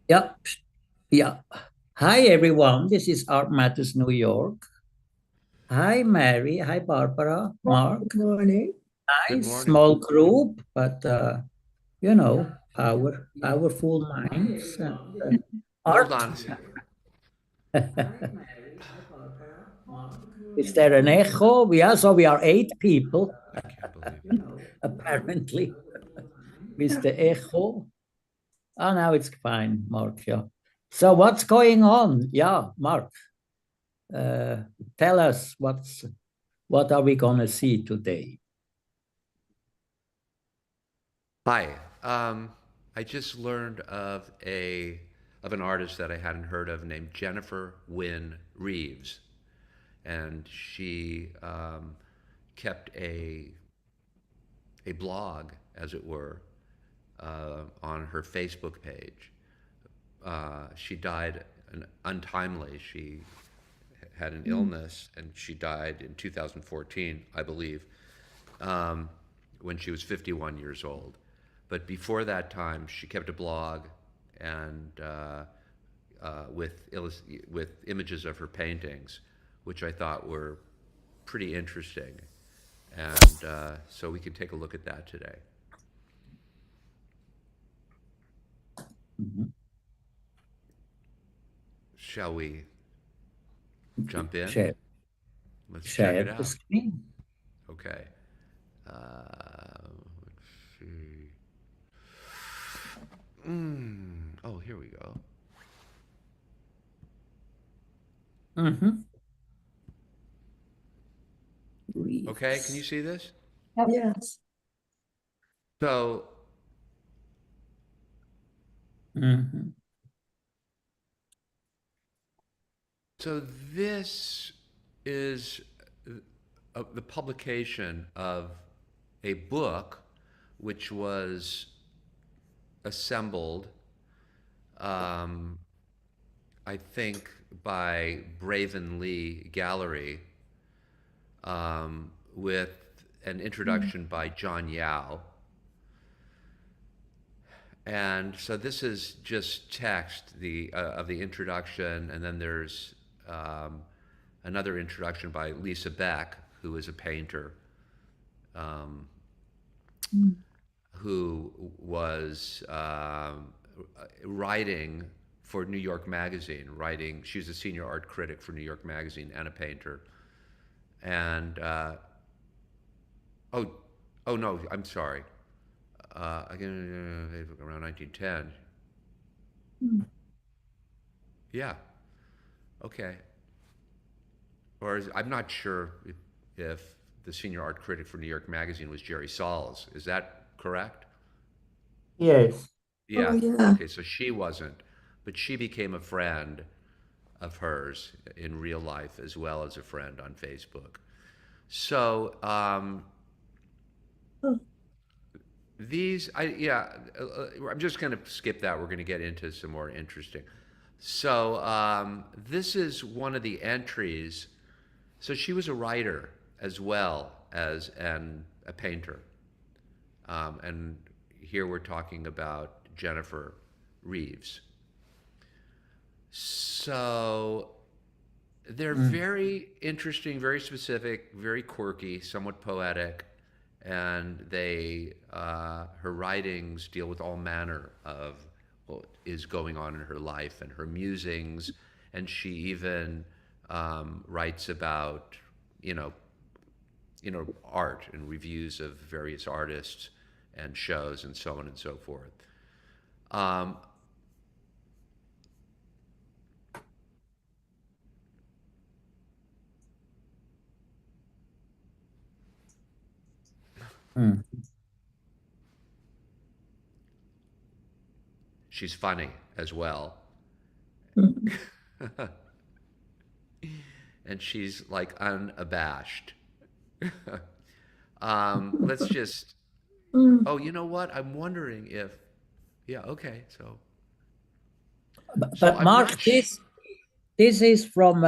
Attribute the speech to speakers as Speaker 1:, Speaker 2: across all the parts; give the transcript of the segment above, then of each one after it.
Speaker 1: Yeah, yeah. Hi, everyone. This is Art Matters New York. Hi, Mary. Hi, Barbara.
Speaker 2: Good
Speaker 1: Mark.
Speaker 2: morning.
Speaker 3: Good
Speaker 1: Nice
Speaker 3: morning.
Speaker 1: small group, but powerful minds and
Speaker 3: Hold
Speaker 1: art.
Speaker 3: on a second.
Speaker 1: Is there an echo? Yeah, so we are 8 people,
Speaker 3: I can't believe it.
Speaker 1: apparently, with the echo. Oh, now it's fine, Mark. Yeah. So what's going on? Yeah, Mark. Uh, Tell us what are we gonna see today?
Speaker 3: Hi. I just learned of an artist that I hadn't heard of named Jennifer Wynne Reeves, and she kept a blog, as it were, on her Facebook page. She died untimely. She had an illness, and she died in 2014, I believe, when she was 51 years old. But before that time, she kept a blog and with images of her paintings, which I thought were pretty interesting. And so we can take a look at that today.
Speaker 1: Mhm.
Speaker 3: Shall we jump in?
Speaker 1: Share,
Speaker 3: Let's check it
Speaker 1: share the
Speaker 3: out.
Speaker 1: screen.
Speaker 3: Okay. Let's see. Oh, here we go.
Speaker 1: Mm-hmm.
Speaker 3: Okay, can you
Speaker 1: Reeves.
Speaker 3: see this?
Speaker 2: Yep. Yes.
Speaker 3: So,
Speaker 1: Mm-hmm.
Speaker 3: so this is the publication of a book which was assembled, um, I think, by Braven Lee Gallery, with an introduction by John Yao. And so this is just text of the introduction, and then there's um, another introduction by Lisa Beck, who is a painter, um, who was writing for New York Magazine. Writing, she was a senior art critic for New York Magazine and a painter. And oh, oh no, I'm sorry. Again, around 1910. Yeah. Okay. Or I'm not sure if the senior art critic for New York Magazine was Jerry Sauls. Is that correct?
Speaker 1: Yes.
Speaker 2: Oh,
Speaker 3: Yeah.
Speaker 2: yeah.
Speaker 3: Okay, so she wasn't, but she became a friend of hers in real life as well as a friend on Facebook. So
Speaker 2: Oh,
Speaker 3: these, I'm just going to skip that. We're going to get into some more interesting. So this is one of the entries. So she was a writer as well as a painter. And here we're talking about Jennifer Reeves. So they're
Speaker 1: Mm.
Speaker 3: very interesting, very specific, very quirky, somewhat poetic, and her writings deal with all manner of what is going on in her life and her musings, and she even writes about, you know, art and reviews of various artists and shows and so on and so forth. Um,
Speaker 1: Mm.
Speaker 3: she's funny as well,
Speaker 2: mhm.
Speaker 3: and she's like unabashed. Let's just.
Speaker 2: Mm.
Speaker 3: Oh, you know what? I'm wondering if. Yeah. Okay. So
Speaker 1: But
Speaker 3: I'm
Speaker 1: Mark,
Speaker 3: not.
Speaker 1: this is from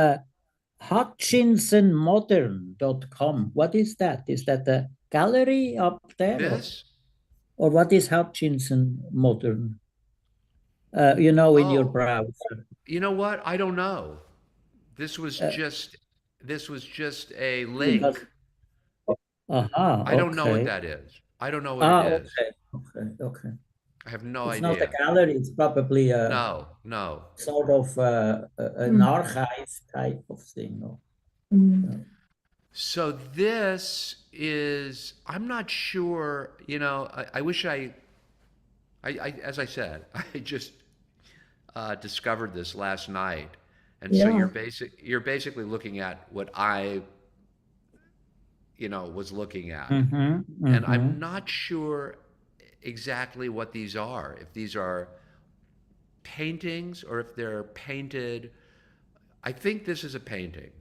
Speaker 1: HutchinsonModern.com. What is that? Is that a gallery up there,
Speaker 3: This.
Speaker 1: or what is Hutchinson Modern? in your
Speaker 3: Oh,
Speaker 1: browser.
Speaker 3: you know what? I don't know. This was
Speaker 1: Uh,
Speaker 3: just this was just a
Speaker 1: because,
Speaker 3: link.
Speaker 1: aha,
Speaker 3: I don't know what
Speaker 1: okay.
Speaker 3: that is. I don't know what it is.
Speaker 1: Okay, okay, okay.
Speaker 3: I have no
Speaker 1: It's not a
Speaker 3: idea.
Speaker 1: gallery, it's probably a
Speaker 3: No, no.
Speaker 1: sort of an
Speaker 2: Mm,
Speaker 1: archive type of thing.
Speaker 2: mm,
Speaker 1: Yeah.
Speaker 3: So this is, I'm not sure, I wish as I said, I just discovered this last night. And so
Speaker 2: yeah.
Speaker 3: you're basically looking at what I, was looking at.
Speaker 1: Mm-hmm,
Speaker 3: And
Speaker 1: mm-hmm,
Speaker 3: I'm not sure exactly what these are, if these are paintings or if they're painted. I think this is a painting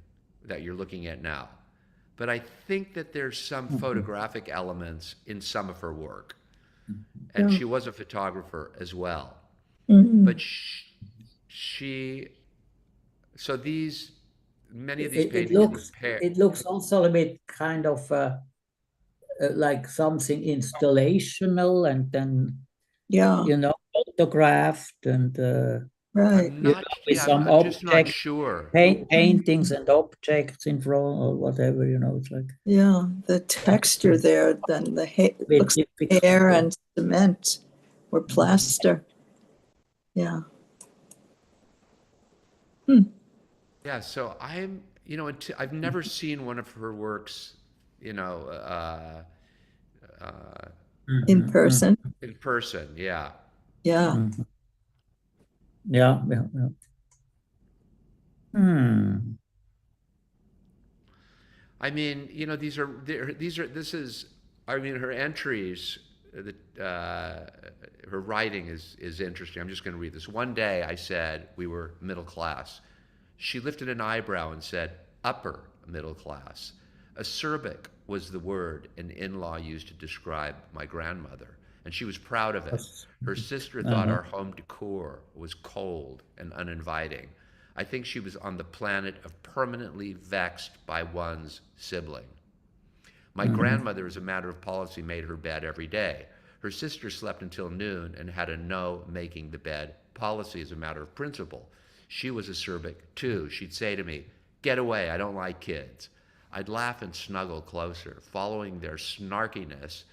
Speaker 3: that you're looking at now, but I think that there's some
Speaker 1: mm-hmm,
Speaker 3: photographic elements in some of her work. And
Speaker 2: Yeah.
Speaker 3: she was a photographer as well. But
Speaker 2: Mm,
Speaker 3: she so these many of these
Speaker 1: It, it
Speaker 3: paintings were
Speaker 1: looks
Speaker 3: paired.
Speaker 1: it looks also a bit kind of like something installational and then
Speaker 2: yeah.
Speaker 1: photographed and
Speaker 2: Right.
Speaker 1: with some
Speaker 3: I'm just not
Speaker 1: object
Speaker 3: sure.
Speaker 2: Mm,
Speaker 1: paintings and objects in front or whatever, it's like
Speaker 2: yeah. The texture there, then the hair
Speaker 1: a bit
Speaker 2: looks like
Speaker 1: difficult.
Speaker 2: hair and cement or plaster. Yeah. Hmm.
Speaker 3: Yeah, so I've never seen one of her works, you know, uh, uh,
Speaker 2: In
Speaker 1: Mhm,
Speaker 2: person.
Speaker 3: in person. Yeah.
Speaker 2: Yeah.
Speaker 1: mhm. Yeah, yeah, yeah. Hmm.
Speaker 3: I mean, this is, I mean, her entries, her writing is interesting. I'm just going to read this. One day I said we were middle class. She lifted an eyebrow and said, upper middle class. Acerbic was the word an in law used to describe my grandmother, and she was proud of it.
Speaker 1: That's-
Speaker 3: Her sister thought
Speaker 1: uh-huh.
Speaker 3: our home decor was cold and uninviting. I think she was on the planet of permanently vexed by one's sibling. My
Speaker 1: Mhm.
Speaker 3: grandmother, as a matter of policy, made her bed every day. Her sister slept until noon and had a no making the bed policy as a matter of principle. She was acerbic too. She'd say to me, get away, I don't like kids. I'd laugh and snuggle closer. Following their snarkiness,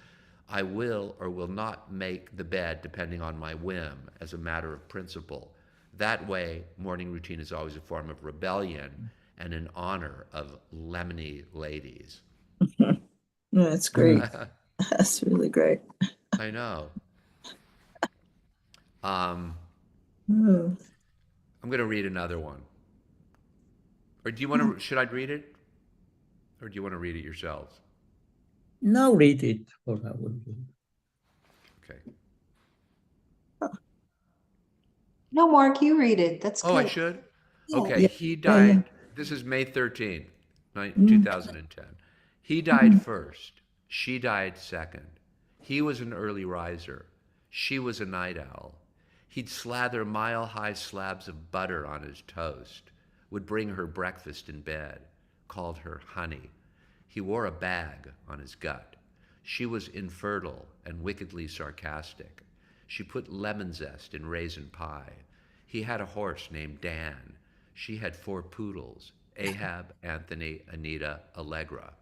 Speaker 3: I will or will not make the bed depending on my whim as a matter of principle. That way, morning routine is always a form of rebellion and in honor of lemony ladies.
Speaker 2: That's great.
Speaker 3: I
Speaker 2: That's really great.
Speaker 3: know. Um,
Speaker 2: Oh,
Speaker 3: I'm going to read another one. Or do you want to, should I read it? Or do you want to read it yourselves?
Speaker 1: Now read it for our.
Speaker 3: Okay.
Speaker 4: No, Mark, you read it. That's
Speaker 3: Oh, I
Speaker 4: good.
Speaker 3: should?
Speaker 4: Yeah.
Speaker 3: Okay.
Speaker 2: yeah.
Speaker 3: He
Speaker 2: Yeah. Yeah.
Speaker 3: died. This is May 13th,
Speaker 2: Mm,
Speaker 3: 2010. He died
Speaker 2: mm,
Speaker 3: first. She died second. He was an early riser. She was a night owl. He'd slather mile-high slabs of butter on his toast, would bring her breakfast in bed, called her honey. He wore a bag on his gut. She was infertile and wickedly sarcastic. She put lemon zest in raisin pie. He had a horse named Dan. She had 4 poodles, Ahab, Anthony, Anita, Allegra.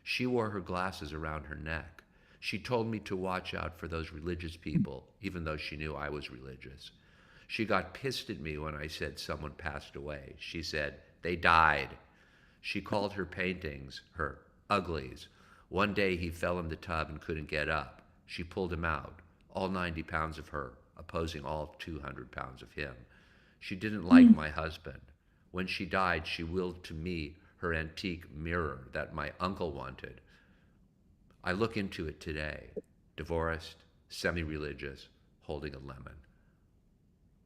Speaker 3: She wore her glasses around her neck. She told me to watch out for those religious people, even though she knew I was religious. She got pissed at me when I said someone passed away. She said, they died. She called her paintings her uglies. One day he fell in the tub and couldn't get up. She pulled him out, all 90 pounds of her, opposing all 200 pounds of him. She didn't like
Speaker 2: mm.
Speaker 3: my husband. When she died, she willed to me her antique mirror that my uncle wanted. I look into it today, divorced, semi religious, holding a lemon.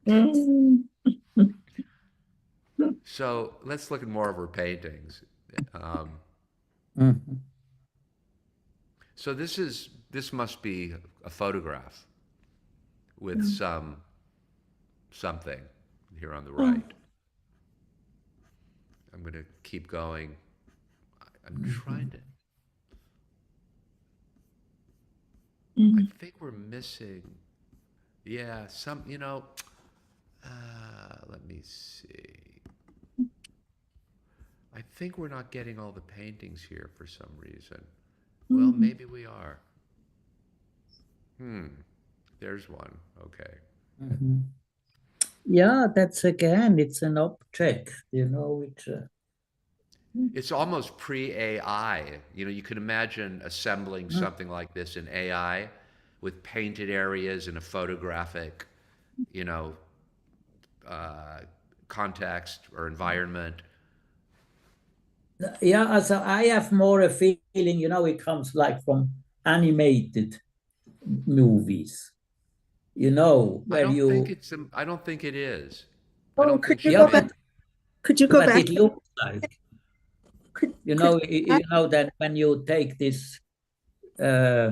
Speaker 2: Mm,
Speaker 3: So let's look at more of her paintings. Um,
Speaker 1: Mhm.
Speaker 3: so this must be a photograph with something here on the
Speaker 2: mm,
Speaker 3: right. I'm going to keep going. I'm trying to. I
Speaker 2: mm.
Speaker 3: think we're missing. Yeah, some. Let me see. I think we're not getting all the paintings here for some reason. Well, maybe we are. There's one. Okay.
Speaker 1: Mhm. Yeah, that's again, it's an object, which.
Speaker 3: It's almost pre-AI. You can imagine assembling something like this in AI with painted areas in a photographic, you know, uh, context or environment.
Speaker 1: Yeah, so I have more a feeling, it comes like from animated movies,
Speaker 3: I
Speaker 1: where
Speaker 3: don't think
Speaker 1: you,
Speaker 3: it's. I don't think it is. I
Speaker 2: Oh,
Speaker 3: don't think
Speaker 2: could you
Speaker 3: she
Speaker 1: yeah,
Speaker 2: go
Speaker 3: made.
Speaker 2: back? Could you go
Speaker 1: but
Speaker 2: back?
Speaker 1: it looks like,
Speaker 2: Could
Speaker 1: that when you take this uh,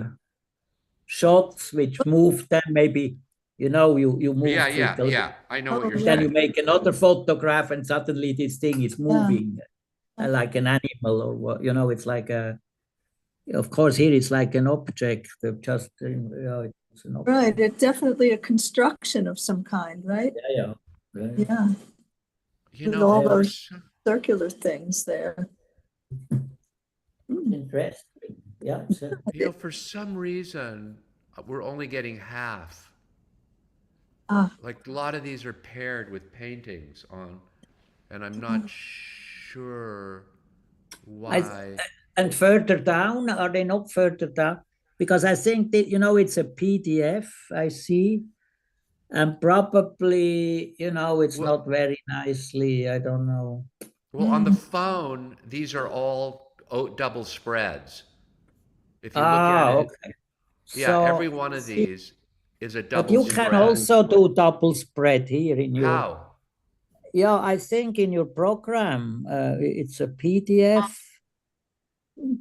Speaker 1: shots which move, then maybe, you
Speaker 3: Yeah,
Speaker 1: move it
Speaker 3: yeah,
Speaker 1: a little,
Speaker 3: yeah. I know what
Speaker 2: Oh,
Speaker 3: you're
Speaker 1: then you
Speaker 3: saying.
Speaker 1: make another photograph and suddenly this thing is
Speaker 2: yeah.
Speaker 1: moving like an animal or what, it's like of course here it's like an object, just, it's an object.
Speaker 2: Right. It's definitely a construction of some kind, right?
Speaker 1: Yeah, yeah.
Speaker 2: Yeah.
Speaker 3: You
Speaker 2: With
Speaker 3: know,
Speaker 2: all
Speaker 1: Yeah.
Speaker 2: those circular things there.
Speaker 1: Interesting. Yeah.
Speaker 3: for some reason, we're only getting half.
Speaker 2: Ah,
Speaker 3: Like a lot of these are paired with paintings on, and I'm not sure
Speaker 1: I,
Speaker 3: why.
Speaker 1: and further down, are they not further down? Because I think that, it's a PDF, I see. And probably, it's
Speaker 3: Well,
Speaker 1: not very nicely, I don't know.
Speaker 3: on the phone, these are all double spreads. If you look at
Speaker 1: Ah,
Speaker 3: it,
Speaker 1: okay.
Speaker 3: yeah, every
Speaker 1: So,
Speaker 3: one of these is a
Speaker 1: but
Speaker 3: double
Speaker 1: you can
Speaker 3: spread.
Speaker 1: also do double spread here in your,
Speaker 3: How?
Speaker 1: yeah, I think in your program, it's a PDF.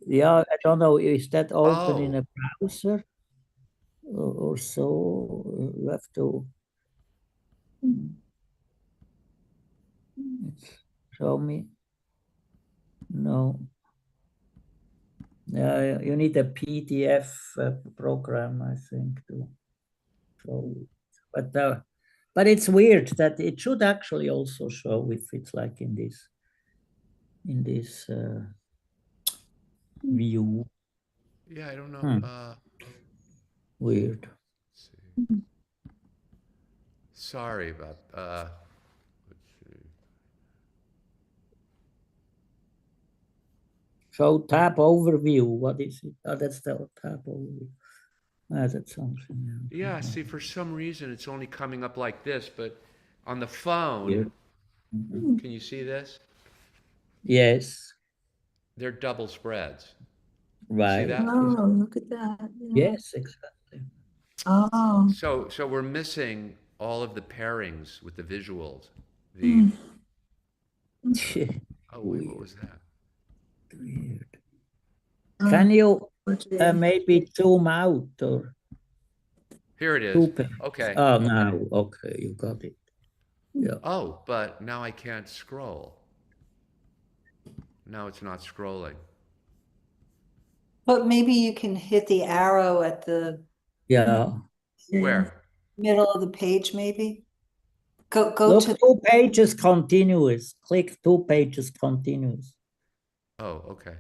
Speaker 1: Yeah, I don't know, is that open in
Speaker 3: Oh,
Speaker 1: a browser or so? You have to show me. No. Yeah, you need a PDF program, I think, to show it. But it's weird that it should actually also show if it's like in this view.
Speaker 3: yeah, I don't know.
Speaker 1: Weird.
Speaker 3: Let's see. Sorry about. Let's see.
Speaker 1: Show tab overview. What is it? Oh, that's the tab overview. Ah, that's something else.
Speaker 3: Yeah, see, for some reason it's only coming up like this, but on the
Speaker 1: Here.
Speaker 3: phone, can you see this?
Speaker 1: Yes,
Speaker 3: They're double spreads. You see
Speaker 1: right.
Speaker 3: that?
Speaker 2: oh, look at that. Yeah.
Speaker 1: Yes, exactly.
Speaker 2: Oh,
Speaker 3: So we're missing all of the pairings with the visuals. The oh wait, what
Speaker 1: Weird,
Speaker 3: was that?
Speaker 1: weird.
Speaker 2: oh,
Speaker 1: Can you
Speaker 2: Witschi.
Speaker 1: maybe zoom out or
Speaker 3: Here it is.
Speaker 1: two pages?
Speaker 3: Okay.
Speaker 1: Oh, now, okay, you got it. Yeah.
Speaker 3: Oh, but now I can't scroll. Now it's not scrolling.
Speaker 4: But maybe you can hit the arrow at the
Speaker 1: Yeah.
Speaker 3: Where?
Speaker 4: middle of the page, maybe. Go
Speaker 1: Look,
Speaker 4: to,
Speaker 1: 2 pages continuous. Click 2 pages continuous.
Speaker 3: Oh, okay.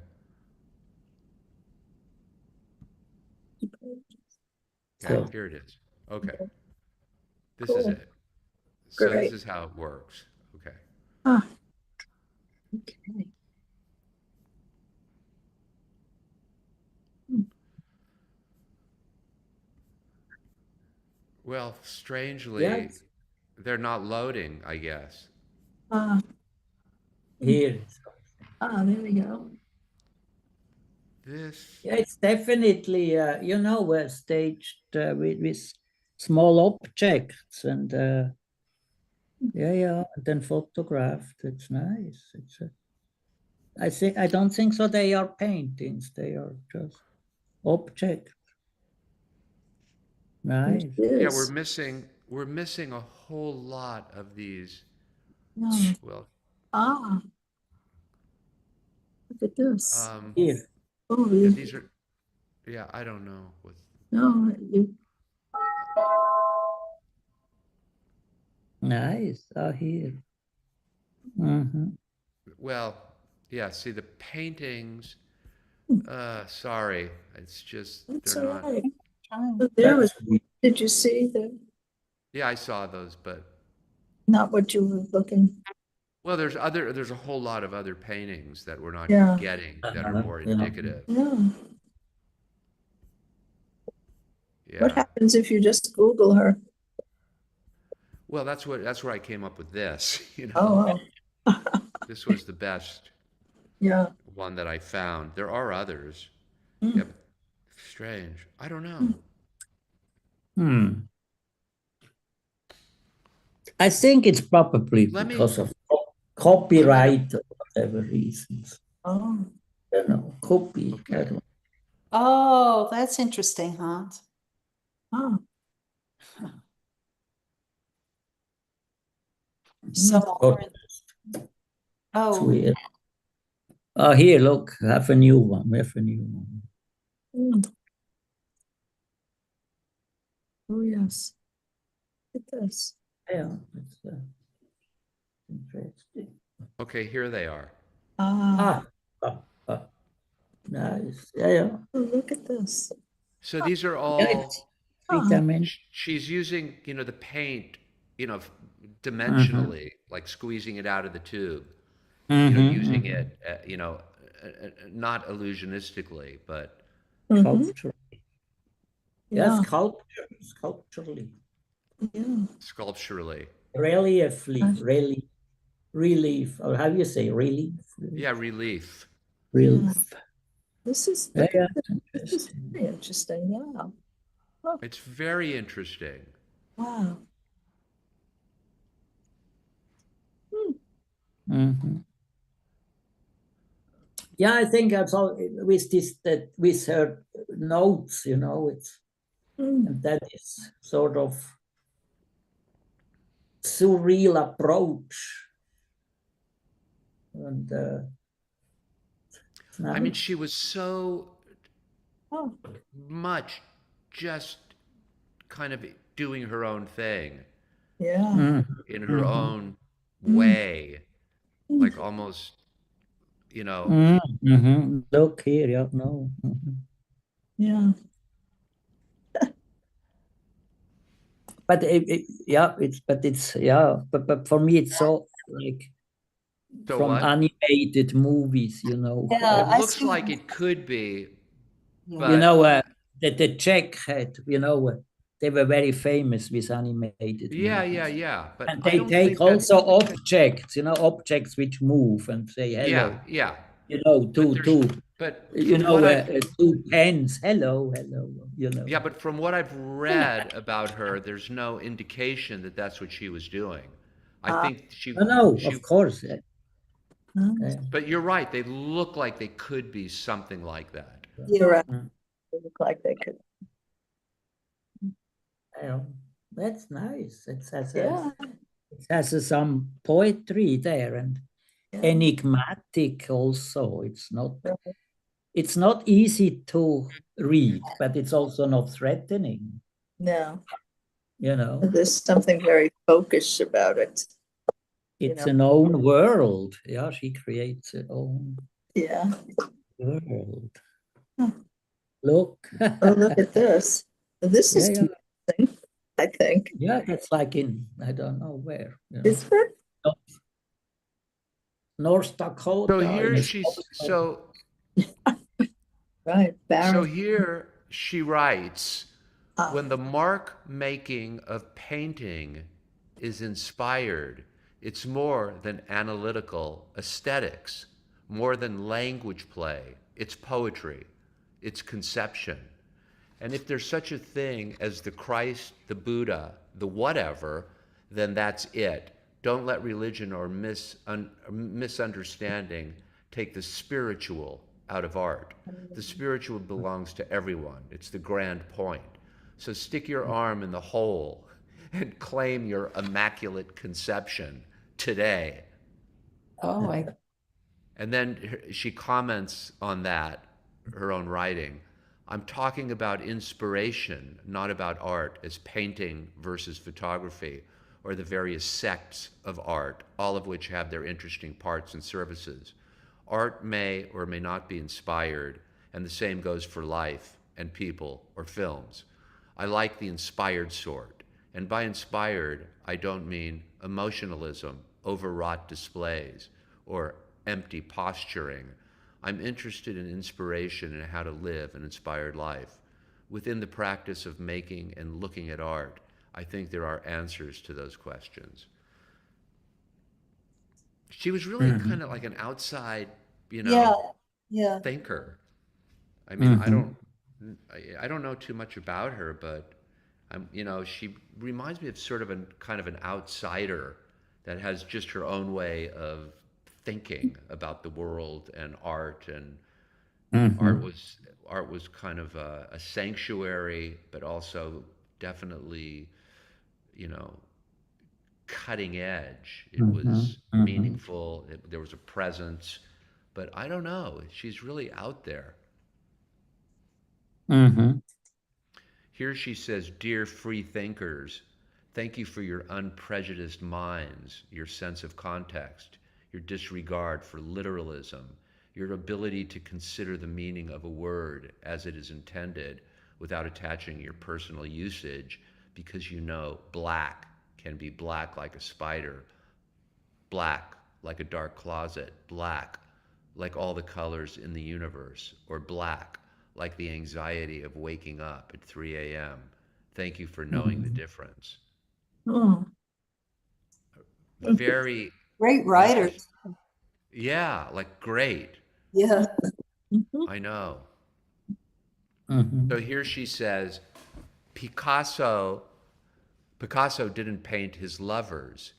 Speaker 3: Okay,
Speaker 1: So,
Speaker 3: here it is. Okay. This is
Speaker 2: Cool.
Speaker 3: it. So this
Speaker 2: Great.
Speaker 3: is how it works. Okay.
Speaker 2: Ah, okay.
Speaker 3: Well,
Speaker 1: yeah,
Speaker 3: strangely, they're not loading, I guess.
Speaker 2: Ah,
Speaker 1: here.
Speaker 2: there we go.
Speaker 3: This,
Speaker 1: Yeah, it's definitely, staged with small objects and, and then photographed. It's nice. I don't think so. They are paintings. They are just objects. Nice.
Speaker 2: It
Speaker 3: yeah,
Speaker 2: is.
Speaker 3: we're missing a whole lot of these.
Speaker 2: No.
Speaker 3: Well,
Speaker 2: Ah, look at this.
Speaker 1: Here.
Speaker 2: Oh,
Speaker 3: yeah, these are, yeah, I don't know what,
Speaker 2: no, you,
Speaker 1: Nice. Oh, here. Mm-hmm.
Speaker 3: Well, yeah, see the paintings, sorry, it's just,
Speaker 2: That's
Speaker 3: they're
Speaker 2: all
Speaker 3: not,
Speaker 2: right.
Speaker 4: Trying.
Speaker 2: So there was,
Speaker 1: That's
Speaker 2: did you see the,
Speaker 3: yeah, I saw those, but,
Speaker 2: not what you were looking?
Speaker 3: well, there's a whole lot of other paintings that we're not
Speaker 2: Yeah.
Speaker 3: getting that are more
Speaker 1: yeah.
Speaker 3: indicative.
Speaker 2: Yeah. What
Speaker 3: Yeah.
Speaker 2: happens if you just Google her?
Speaker 3: Well, that's where I came up with this, you know.
Speaker 2: Oh, oh.
Speaker 3: This was the best
Speaker 2: Yeah.
Speaker 3: one that I found. There are others. Yeah,
Speaker 2: Mm.
Speaker 3: but strange. I don't know.
Speaker 1: Hmm. I think it's probably
Speaker 3: Let me
Speaker 1: because of
Speaker 3: I'm gonna
Speaker 1: copyright or whatever reasons.
Speaker 2: Oh,
Speaker 1: You know, copy. I
Speaker 3: okay.
Speaker 1: don't
Speaker 4: Oh, that's interesting, Hans.
Speaker 2: oh.
Speaker 4: Some
Speaker 1: Oh,
Speaker 4: are.
Speaker 1: it's
Speaker 4: Oh,
Speaker 1: weird. Oh, here, look, I have a new one. We have a new one.
Speaker 2: Mm. Oh, yes. Look at this.
Speaker 1: Yeah, it's interesting.
Speaker 3: Okay, here they are.
Speaker 2: Ah,
Speaker 1: Ah, nice. Yeah.
Speaker 2: oh, look at this.
Speaker 3: So these are
Speaker 1: Yeah, it's
Speaker 3: all
Speaker 1: three
Speaker 2: Ah,
Speaker 1: dimensional.
Speaker 3: she's using, you know, the paint, you know,
Speaker 1: Mm-hmm.
Speaker 3: dimensionally, like squeezing it out of the tube, you know,
Speaker 1: Mm-hmm.
Speaker 3: using
Speaker 1: Mm-hmm.
Speaker 3: it, you know, not illusionistically, but
Speaker 2: mm-hmm.
Speaker 1: Sculpture. Yeah,
Speaker 2: Yeah,
Speaker 1: sculpturally.
Speaker 2: yeah.
Speaker 3: sculpturally.
Speaker 1: Reliefly,
Speaker 2: Uh,
Speaker 1: relief, or how do you say relief?
Speaker 3: Yeah, relief.
Speaker 2: yeah.
Speaker 1: Relief.
Speaker 2: This is,
Speaker 1: Yeah,
Speaker 2: look
Speaker 1: yeah,
Speaker 2: at this. This is
Speaker 1: interesting.
Speaker 2: very interesting. Yeah. Oh,
Speaker 3: It's very interesting.
Speaker 2: wow. Hmm.
Speaker 1: Mm-hmm. Yeah, I think that's all with this, that with her notes, you know, it's,
Speaker 2: Mm.
Speaker 1: and that is sort of surreal approach. And it's
Speaker 3: I mean,
Speaker 1: nice.
Speaker 3: she was so
Speaker 2: Oh,
Speaker 3: much just kind of doing her own thing
Speaker 2: yeah.
Speaker 3: in her
Speaker 1: Mm-hmm.
Speaker 3: own
Speaker 2: Mm.
Speaker 3: way,
Speaker 2: Mm.
Speaker 3: like almost, you know.
Speaker 1: Mm-hmm. Look here, yeah, no. Mm-hmm.
Speaker 2: Yeah.
Speaker 1: But yeah, but for me it's so like
Speaker 3: So
Speaker 1: from
Speaker 3: what?
Speaker 1: animated movies, you know.
Speaker 4: yeah,
Speaker 3: It
Speaker 4: I
Speaker 3: looks
Speaker 4: see.
Speaker 3: like it could be,
Speaker 4: Yeah.
Speaker 1: You
Speaker 3: but
Speaker 1: know, the Czech had, you know, they were very famous with animated
Speaker 3: yeah, yeah,
Speaker 1: movies.
Speaker 3: yeah. But
Speaker 1: And
Speaker 3: I
Speaker 1: they
Speaker 3: don't
Speaker 1: take
Speaker 3: think that,
Speaker 1: also objects, you know, objects which move and say
Speaker 3: yeah,
Speaker 1: hello.
Speaker 3: yeah.
Speaker 1: You know,
Speaker 3: But there's,
Speaker 1: to
Speaker 3: but
Speaker 1: you
Speaker 3: from
Speaker 1: know,
Speaker 3: what I've,
Speaker 1: two pens, hello, you know.
Speaker 3: yeah, but from what I've read about her, there's no indication that that's what she was doing. I
Speaker 2: Ah,
Speaker 3: think
Speaker 1: No,
Speaker 3: she,
Speaker 1: of course.
Speaker 2: mm.
Speaker 3: but you're right. They look like they could be something like that.
Speaker 2: You're
Speaker 4: Yeah.
Speaker 2: right.
Speaker 1: Mm,
Speaker 2: They look like they could.
Speaker 1: yeah, that's nice.
Speaker 2: Yeah.
Speaker 1: It has some poetry there and
Speaker 2: Yeah.
Speaker 1: enigmatic also. It's not easy to read, but it's also not threatening,
Speaker 2: No,
Speaker 1: you know.
Speaker 2: there's something very focused about it. You
Speaker 1: It's
Speaker 2: know.
Speaker 1: an own world. Yeah, she creates her own
Speaker 2: Yeah.
Speaker 1: world.
Speaker 2: Huh.
Speaker 1: Look.
Speaker 2: Oh, look at this. This is
Speaker 1: Yeah.
Speaker 2: interesting, I think.
Speaker 1: Yeah, it's like in, I don't know where, you know,
Speaker 2: Is it?
Speaker 1: North
Speaker 3: So
Speaker 1: Dakota in
Speaker 3: here
Speaker 1: a
Speaker 3: she's
Speaker 1: sculpture.
Speaker 2: Right,
Speaker 3: so
Speaker 2: Barry.
Speaker 3: here she writes,
Speaker 2: Ah,
Speaker 3: when the mark making of painting is inspired, it's more than analytical aesthetics, more than language play. It's poetry, it's conception. And if there's such a thing as the Christ, the Buddha, the whatever, then that's it. Don't let religion or misunderstanding take the spiritual out of art. The spiritual belongs to everyone. It's the grand point. So stick your arm in the hole and claim your immaculate conception today.
Speaker 4: Oh,
Speaker 3: And then she comments on that, her own writing. I'm talking about inspiration, not about art, as painting versus photography, or the various sects of art, all of which have their interesting parts and services. Art may or may not be inspired, and the same goes for life and people or films. I like the inspired sort, and by inspired, I don't mean emotionalism, overwrought displays, or empty posturing. I'm interested in inspiration and how to live an inspired life. Within the practice of making and looking at art, I think there are answers to those questions. She was really kind of like an outside,
Speaker 4: Yeah, yeah.
Speaker 3: thinker. I mean, I don't know too much about her, but she reminds me of sort of a kind of an outsider that has just her own way of thinking about the world and art. And art was kind of a sanctuary, but also definitely, cutting edge. It was meaningful. There was a presence, but I don't know. She's really out there. Here she says, "Dear free thinkers, thank you for your unprejudiced minds, your sense of context, your disregard for literalism, your ability to consider the meaning of a word as it is intended without attaching your personal usage, because black can be black like a spider, black like a dark closet, black like all the colors in the universe, or black like the anxiety of waking up at 3 a.m. Thank you for knowing the difference."
Speaker 2: Oh,
Speaker 3: Very,
Speaker 4: Great writer.
Speaker 3: yeah, like great.
Speaker 4: Yeah.
Speaker 3: I know. So here she says, Picasso didn't paint his lovers.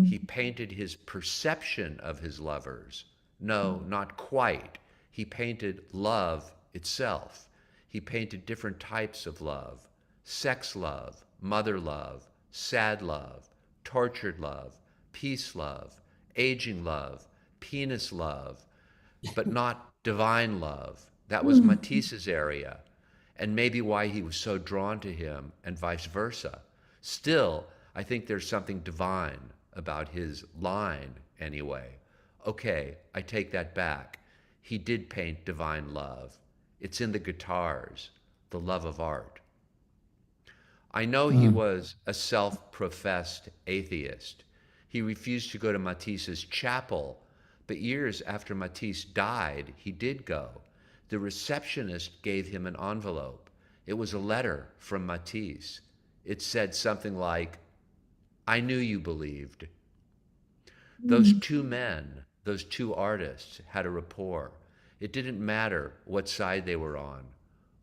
Speaker 3: He painted his perception of his lovers. No, not quite. He painted love itself. He painted different types of love: sex love, mother love, sad love, tortured love, peace love, aging love, penis love, but not divine love. That was Matisse's area, and maybe why he was so drawn to him, and vice versa. Still, I think there's something divine about his line anyway. Okay, I take that back. He did paint divine love. It's in the guitars, the love of art. I know he was a self-professed atheist. He refused to go to Matisse's chapel, but years after Matisse died, he did go. The receptionist gave him an envelope. It was a letter from Matisse. It said something like, "I knew you believed." Those two men, those two artists, had a rapport. It didn't matter what side they were on,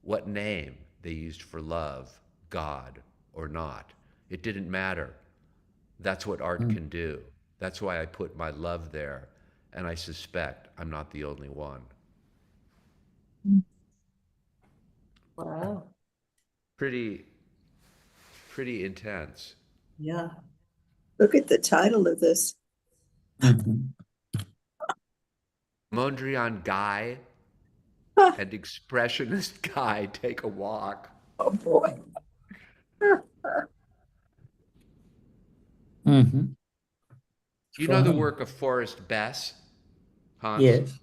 Speaker 3: what name they used for love, God or not. It didn't matter. That's what art can do. That's why I put my love there, and I suspect I'm not the only one.
Speaker 4: Wow.
Speaker 3: Pretty intense.
Speaker 4: Yeah.
Speaker 2: look at the title of this.
Speaker 3: Mondrian Guy and Expressionist Guy take a walk.
Speaker 2: Oh boy.
Speaker 3: You know the work of Forrest Bess, Hans?
Speaker 1: Yes.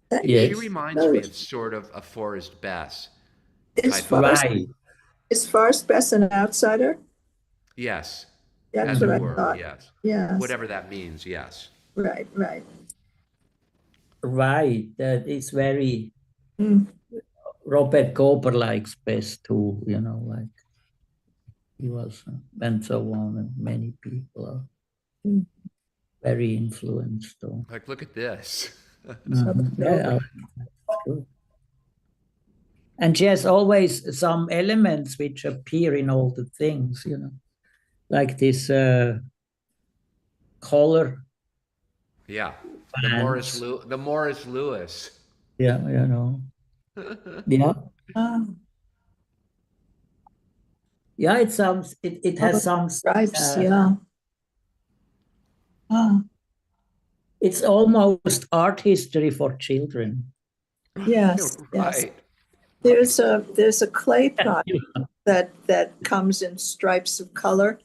Speaker 2: That
Speaker 1: Yes.
Speaker 3: She reminds me of sort of a Forrest Bess
Speaker 2: Is
Speaker 3: type of.
Speaker 1: Right.
Speaker 2: Forrest Bess an outsider?
Speaker 3: Yes,
Speaker 2: That's
Speaker 3: as
Speaker 2: what
Speaker 3: it
Speaker 2: I
Speaker 3: were,
Speaker 2: thought.
Speaker 3: yes.
Speaker 2: Yes.
Speaker 3: Whatever that means, yes.
Speaker 2: Right, right.
Speaker 1: Right. That is very
Speaker 2: Mm.
Speaker 1: Robert Gober likes best too, like he was, and so on, and many people are very influenced.
Speaker 3: Like, look at this.
Speaker 1: Yeah, good. And she has always some elements which appear in all the things, like this color.
Speaker 3: Yeah, the Morris Lewis.
Speaker 1: Yeah, yeah. Yeah, it sounds, it has some
Speaker 2: Stripes, yeah.
Speaker 1: It's almost art history for children.
Speaker 2: Yes,
Speaker 3: Right.
Speaker 2: yes. There's a clay pot that comes in stripes of color.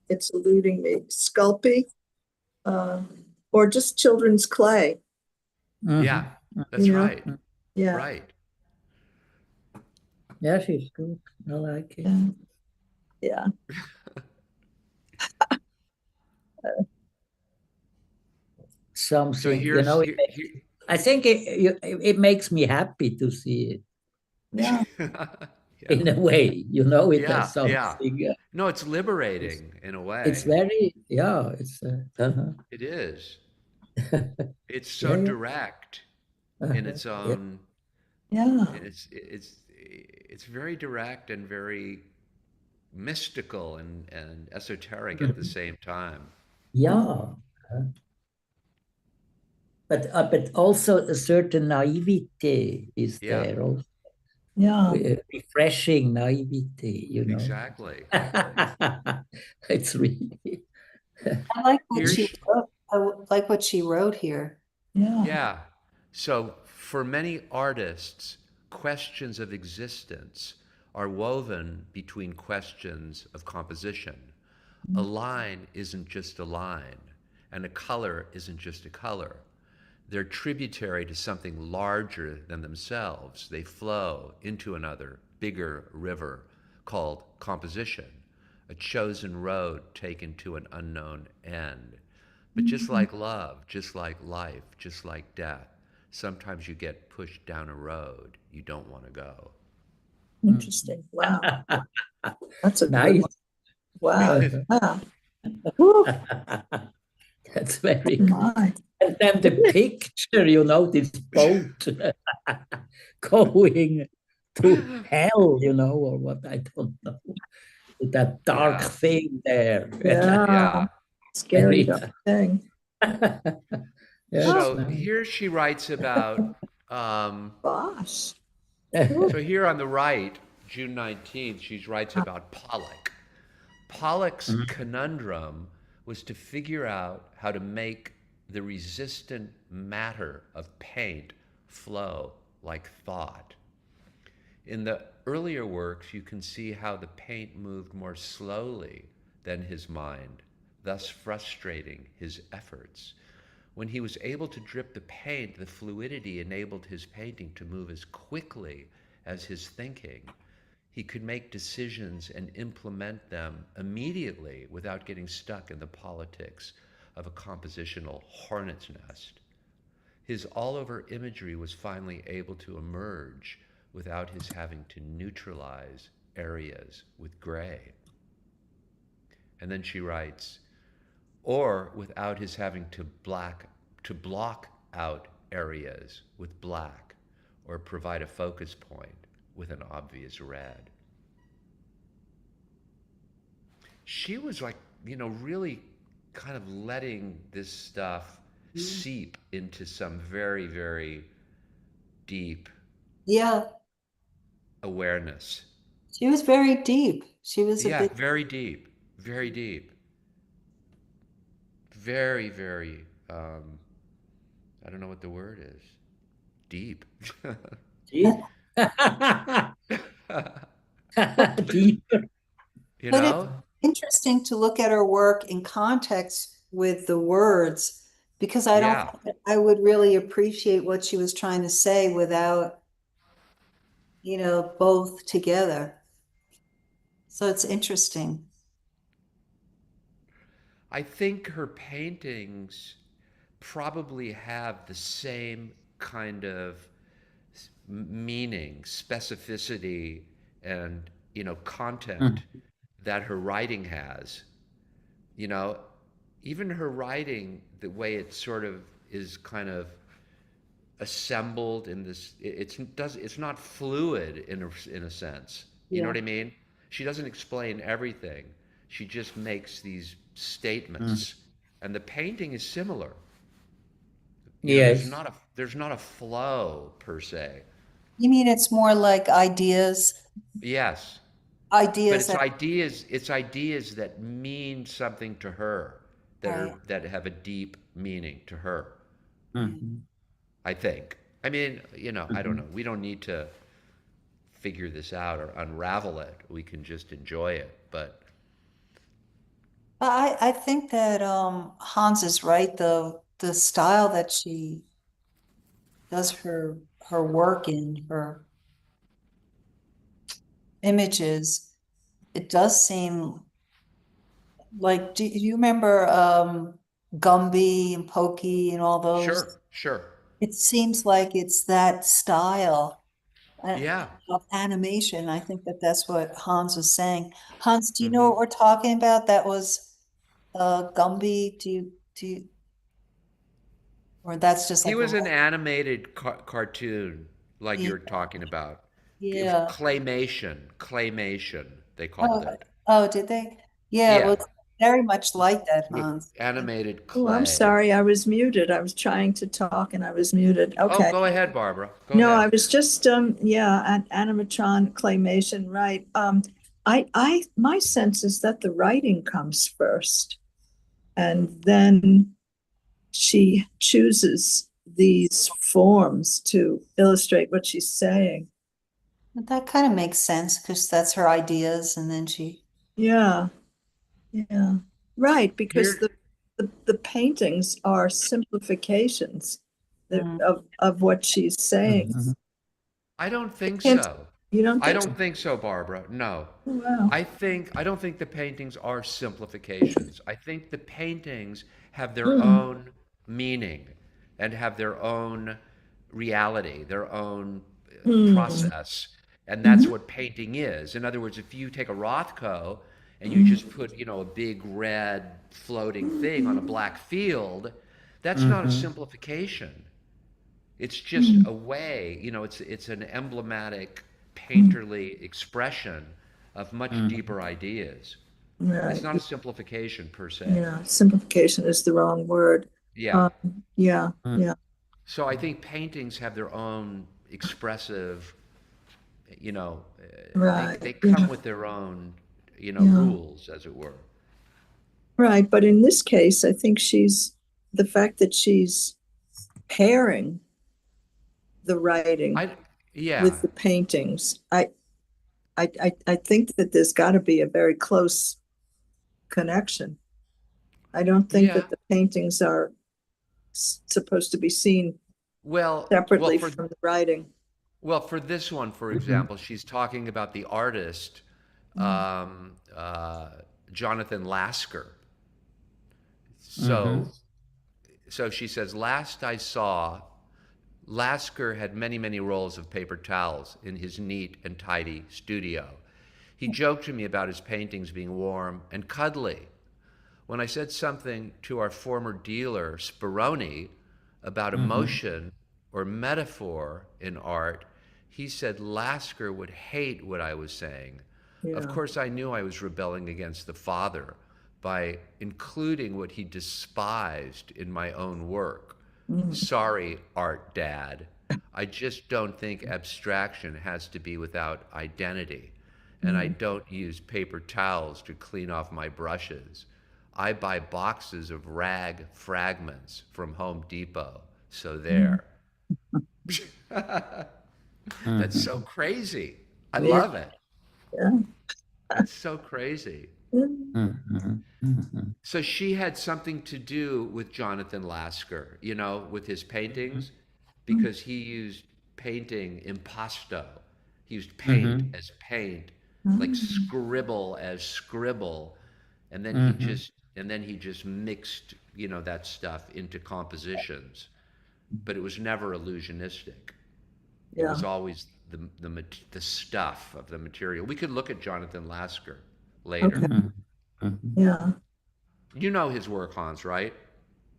Speaker 2: It's eluding me. Sculpey, or just children's clay.
Speaker 3: Yeah,
Speaker 1: Mhm.
Speaker 3: that's
Speaker 2: You know?
Speaker 3: right.
Speaker 2: Yeah.
Speaker 3: Right.
Speaker 1: Yeah, she's good. I like it.
Speaker 2: Yeah.
Speaker 3: So
Speaker 1: Something,
Speaker 3: here's
Speaker 1: it I think it makes me happy to see it
Speaker 2: Yeah.
Speaker 3: yeah.
Speaker 1: in a way, it
Speaker 3: Yeah,
Speaker 1: has
Speaker 3: yeah.
Speaker 1: something.
Speaker 3: No, it's
Speaker 1: It's,
Speaker 3: liberating in a
Speaker 1: it's
Speaker 3: way.
Speaker 1: very, yeah, it's,
Speaker 3: It is. It's so
Speaker 1: yeah, yeah,
Speaker 3: direct in its
Speaker 1: yeah.
Speaker 3: own,
Speaker 2: Yeah.
Speaker 3: it's very direct and very mystical and esoteric at the
Speaker 1: Mhm.
Speaker 3: same time.
Speaker 1: Yeah, but also a certain naivete is
Speaker 3: Yeah,
Speaker 1: there, also,
Speaker 2: Yeah.
Speaker 1: refreshing naivete.
Speaker 3: exactly.
Speaker 1: It's really,
Speaker 4: I like what
Speaker 3: Here,
Speaker 4: she
Speaker 3: sh
Speaker 4: wrote. Like what she wrote here.
Speaker 2: Yeah.
Speaker 3: yeah. So for many artists, questions of existence are woven between questions of composition. A line isn't just a line, and a color isn't just a color. They're tributary to something larger than themselves. They flow into another, bigger river called composition, a chosen road taken to an unknown end. But just like love, just like life, just like death, sometimes you get pushed down a road you don't want to go.
Speaker 2: Interesting. Wow. That's a good
Speaker 1: nice.
Speaker 2: one. Wow. Yeah. Whew,
Speaker 1: That's very good.
Speaker 2: my.
Speaker 1: And then the picture, this boat going to hell, or what, I don't know. That dark
Speaker 3: Yeah,
Speaker 1: thing there.
Speaker 2: Yeah.
Speaker 3: yeah.
Speaker 2: Scary
Speaker 1: Very,
Speaker 2: dark thing.
Speaker 1: yeah,
Speaker 2: Oh,
Speaker 1: it's
Speaker 3: So
Speaker 1: nice.
Speaker 3: here she writes about, um,
Speaker 2: gosh. Whew.
Speaker 3: so here on the right, June 19th, she writes about Pollock. Pollock's conundrum was to figure out how to make the resistant matter of paint flow like thought. In the earlier works, you can see how the paint moved more slowly than his mind, thus frustrating his efforts. When he was able to drip the paint, the fluidity enabled his painting to move as quickly as his thinking. He could make decisions and implement them immediately without getting stuck in the politics of a compositional hornet's nest. His all-over imagery was finally able to emerge without his having to neutralize areas with gray. And then she writes, or without his having to block out areas with black or provide a focus point with an obvious red. She was like, really kind of letting this stuff seep into some very, very deep
Speaker 4: Yeah,
Speaker 3: awareness.
Speaker 4: she was very deep. She was a
Speaker 3: Yeah,
Speaker 4: bit,
Speaker 3: very deep, very deep, very, very, I don't know what the word is. Deep.
Speaker 1: Deep. Deep.
Speaker 3: You
Speaker 4: but it's
Speaker 3: know?
Speaker 4: interesting to look at her work in context with the words because I don't
Speaker 3: Yeah.
Speaker 4: think that I would really appreciate what she was trying to say without, both together. So it's interesting.
Speaker 3: I think her paintings probably have the same kind of meaning, specificity, and, content
Speaker 1: Mm.
Speaker 3: that her writing has. You know, even her writing, the way it sort of is kind of assembled in this, it's not fluid in a sense. You know
Speaker 4: Yeah.
Speaker 3: what I mean? She doesn't explain everything. She just makes these
Speaker 1: Mm.
Speaker 3: statements, and the painting is similar.
Speaker 1: Yes.
Speaker 3: There's not a flow per se.
Speaker 4: You mean it's more like ideas,
Speaker 3: Yes, but
Speaker 4: ideas
Speaker 3: it's
Speaker 4: that,
Speaker 3: ideas that mean something to her,
Speaker 4: right?
Speaker 3: that have a deep meaning to her.
Speaker 1: Mhm.
Speaker 3: I think. I mean, I don't
Speaker 1: Mhm.
Speaker 3: know. We don't need to figure this out or unravel it. We can just enjoy it. But
Speaker 4: I think that Hans is right though. The style that she does her work in, her images, it does seem like, do you remember Gumby and Pokey and all
Speaker 3: Sure,
Speaker 4: those?
Speaker 3: sure.
Speaker 4: It seems like it's that style uh,
Speaker 3: Yeah.
Speaker 4: of animation. I think that that's what Hans was saying. Hans, do you know
Speaker 3: Hmm.
Speaker 4: what we're talking about? That was Gumby. Or that's just
Speaker 3: He
Speaker 4: like a
Speaker 3: was an animated cartoon, like
Speaker 4: yeah,
Speaker 3: you're talking about.
Speaker 4: yeah.
Speaker 3: Claymation, they
Speaker 4: Oh,
Speaker 3: called it.
Speaker 4: oh, did they? Yeah, it
Speaker 3: Yeah,
Speaker 4: was very much like that,
Speaker 3: with
Speaker 4: Hans.
Speaker 3: animated
Speaker 2: Oh, I'm
Speaker 3: clay.
Speaker 2: sorry, I was muted. I was trying to talk and I was muted.
Speaker 3: Oh,
Speaker 2: Okay.
Speaker 3: go ahead, Barbara. Go
Speaker 2: No,
Speaker 3: ahead.
Speaker 2: I was just yeah, animatron claymation, right. My sense is that the writing comes first, and then she chooses these forms to illustrate what she's saying.
Speaker 4: But that kind of makes sense because that's her ideas, and then she.
Speaker 2: Yeah, yeah. Right, because
Speaker 3: Here,
Speaker 2: the paintings are simplifications
Speaker 4: Mm.
Speaker 2: of what she's saying.
Speaker 1: Mhm.
Speaker 3: I don't think
Speaker 2: Can't,
Speaker 3: so.
Speaker 2: you don't
Speaker 3: I
Speaker 2: think so?
Speaker 3: don't think so, Barbara. No.
Speaker 2: Oh, wow.
Speaker 3: I don't think the paintings are simplifications. I think the paintings have their
Speaker 2: Hmm.
Speaker 3: own meaning and have their own reality, their own
Speaker 2: Hmm.
Speaker 3: process. And that's
Speaker 2: Mhm.
Speaker 3: what painting is. In other words, if you take a Rothko and you just
Speaker 2: Mhm.
Speaker 3: put, a big red floating thing on a black field, that's not a
Speaker 1: Mhm.
Speaker 3: simplification. It's just
Speaker 2: Mhm.
Speaker 3: a way, it's an emblematic,
Speaker 2: Mhm.
Speaker 3: painterly expression of much
Speaker 1: Mhm.
Speaker 3: deeper ideas. It's
Speaker 2: Right.
Speaker 3: not a simplification per se.
Speaker 2: Yeah. Simplification is the wrong word.
Speaker 3: Yeah.
Speaker 2: Um, yeah.
Speaker 1: Mhm.
Speaker 2: Yeah.
Speaker 3: So I think paintings have their own expressive,
Speaker 2: Right.
Speaker 3: they come
Speaker 2: Yeah.
Speaker 3: with their own,
Speaker 2: Yeah.
Speaker 3: rules, as it were.
Speaker 2: Right. But in this case, I think the fact that she's pairing the writing
Speaker 3: I, yeah,
Speaker 2: with the paintings. I think that there's got to be a very close connection. I don't think
Speaker 3: yeah.
Speaker 2: that the paintings are supposed to be seen
Speaker 3: Well,
Speaker 2: separately
Speaker 3: for
Speaker 2: from the writing.
Speaker 3: Well, for this one, for example, she's talking about the artist
Speaker 2: Mm.
Speaker 3: um, uh, Jonathan Lasker.
Speaker 1: Mhm.
Speaker 3: So, so she says, last I saw, Lasker had many, many rolls of paper towels in his neat and tidy studio. He joked to me about his paintings being warm and cuddly. When I said something to our former dealer, Speroni, about
Speaker 1: Mhm.
Speaker 3: emotion or metaphor in art, he said Lasker would hate what I was saying. Of
Speaker 2: Yeah.
Speaker 3: course, I knew I was rebelling against the father by including what he despised in my own work.
Speaker 2: Mm.
Speaker 3: Sorry, art dad. I just don't think abstraction has to be without identity. And I
Speaker 2: Mm.
Speaker 3: don't use paper towels to clean off my brushes. I buy boxes of rag fragments from Home Depot. So
Speaker 2: Mm.
Speaker 3: there. That's so
Speaker 1: Mhm.
Speaker 3: crazy. I
Speaker 2: Yeah.
Speaker 3: love it.
Speaker 2: Yeah.
Speaker 3: That's so crazy.
Speaker 1: Mhm. Mhm.
Speaker 3: So she had something to do with Jonathan Lasker, with his paintings,
Speaker 2: Mm.
Speaker 3: because he used painting impasto. He used paint
Speaker 1: Mhm.
Speaker 3: as paint, like
Speaker 2: Mm.
Speaker 3: scribble as scribble, and then he
Speaker 1: Mhm.
Speaker 3: just and then he just mixed, that stuff into compositions. But it was never illusionistic. It
Speaker 2: Yeah.
Speaker 3: was always the stuff of the material. We could look at Jonathan Lasker later.
Speaker 2: Okay.
Speaker 1: Mhm. Mhm.
Speaker 2: Yeah.
Speaker 3: You know his work, Hans, right?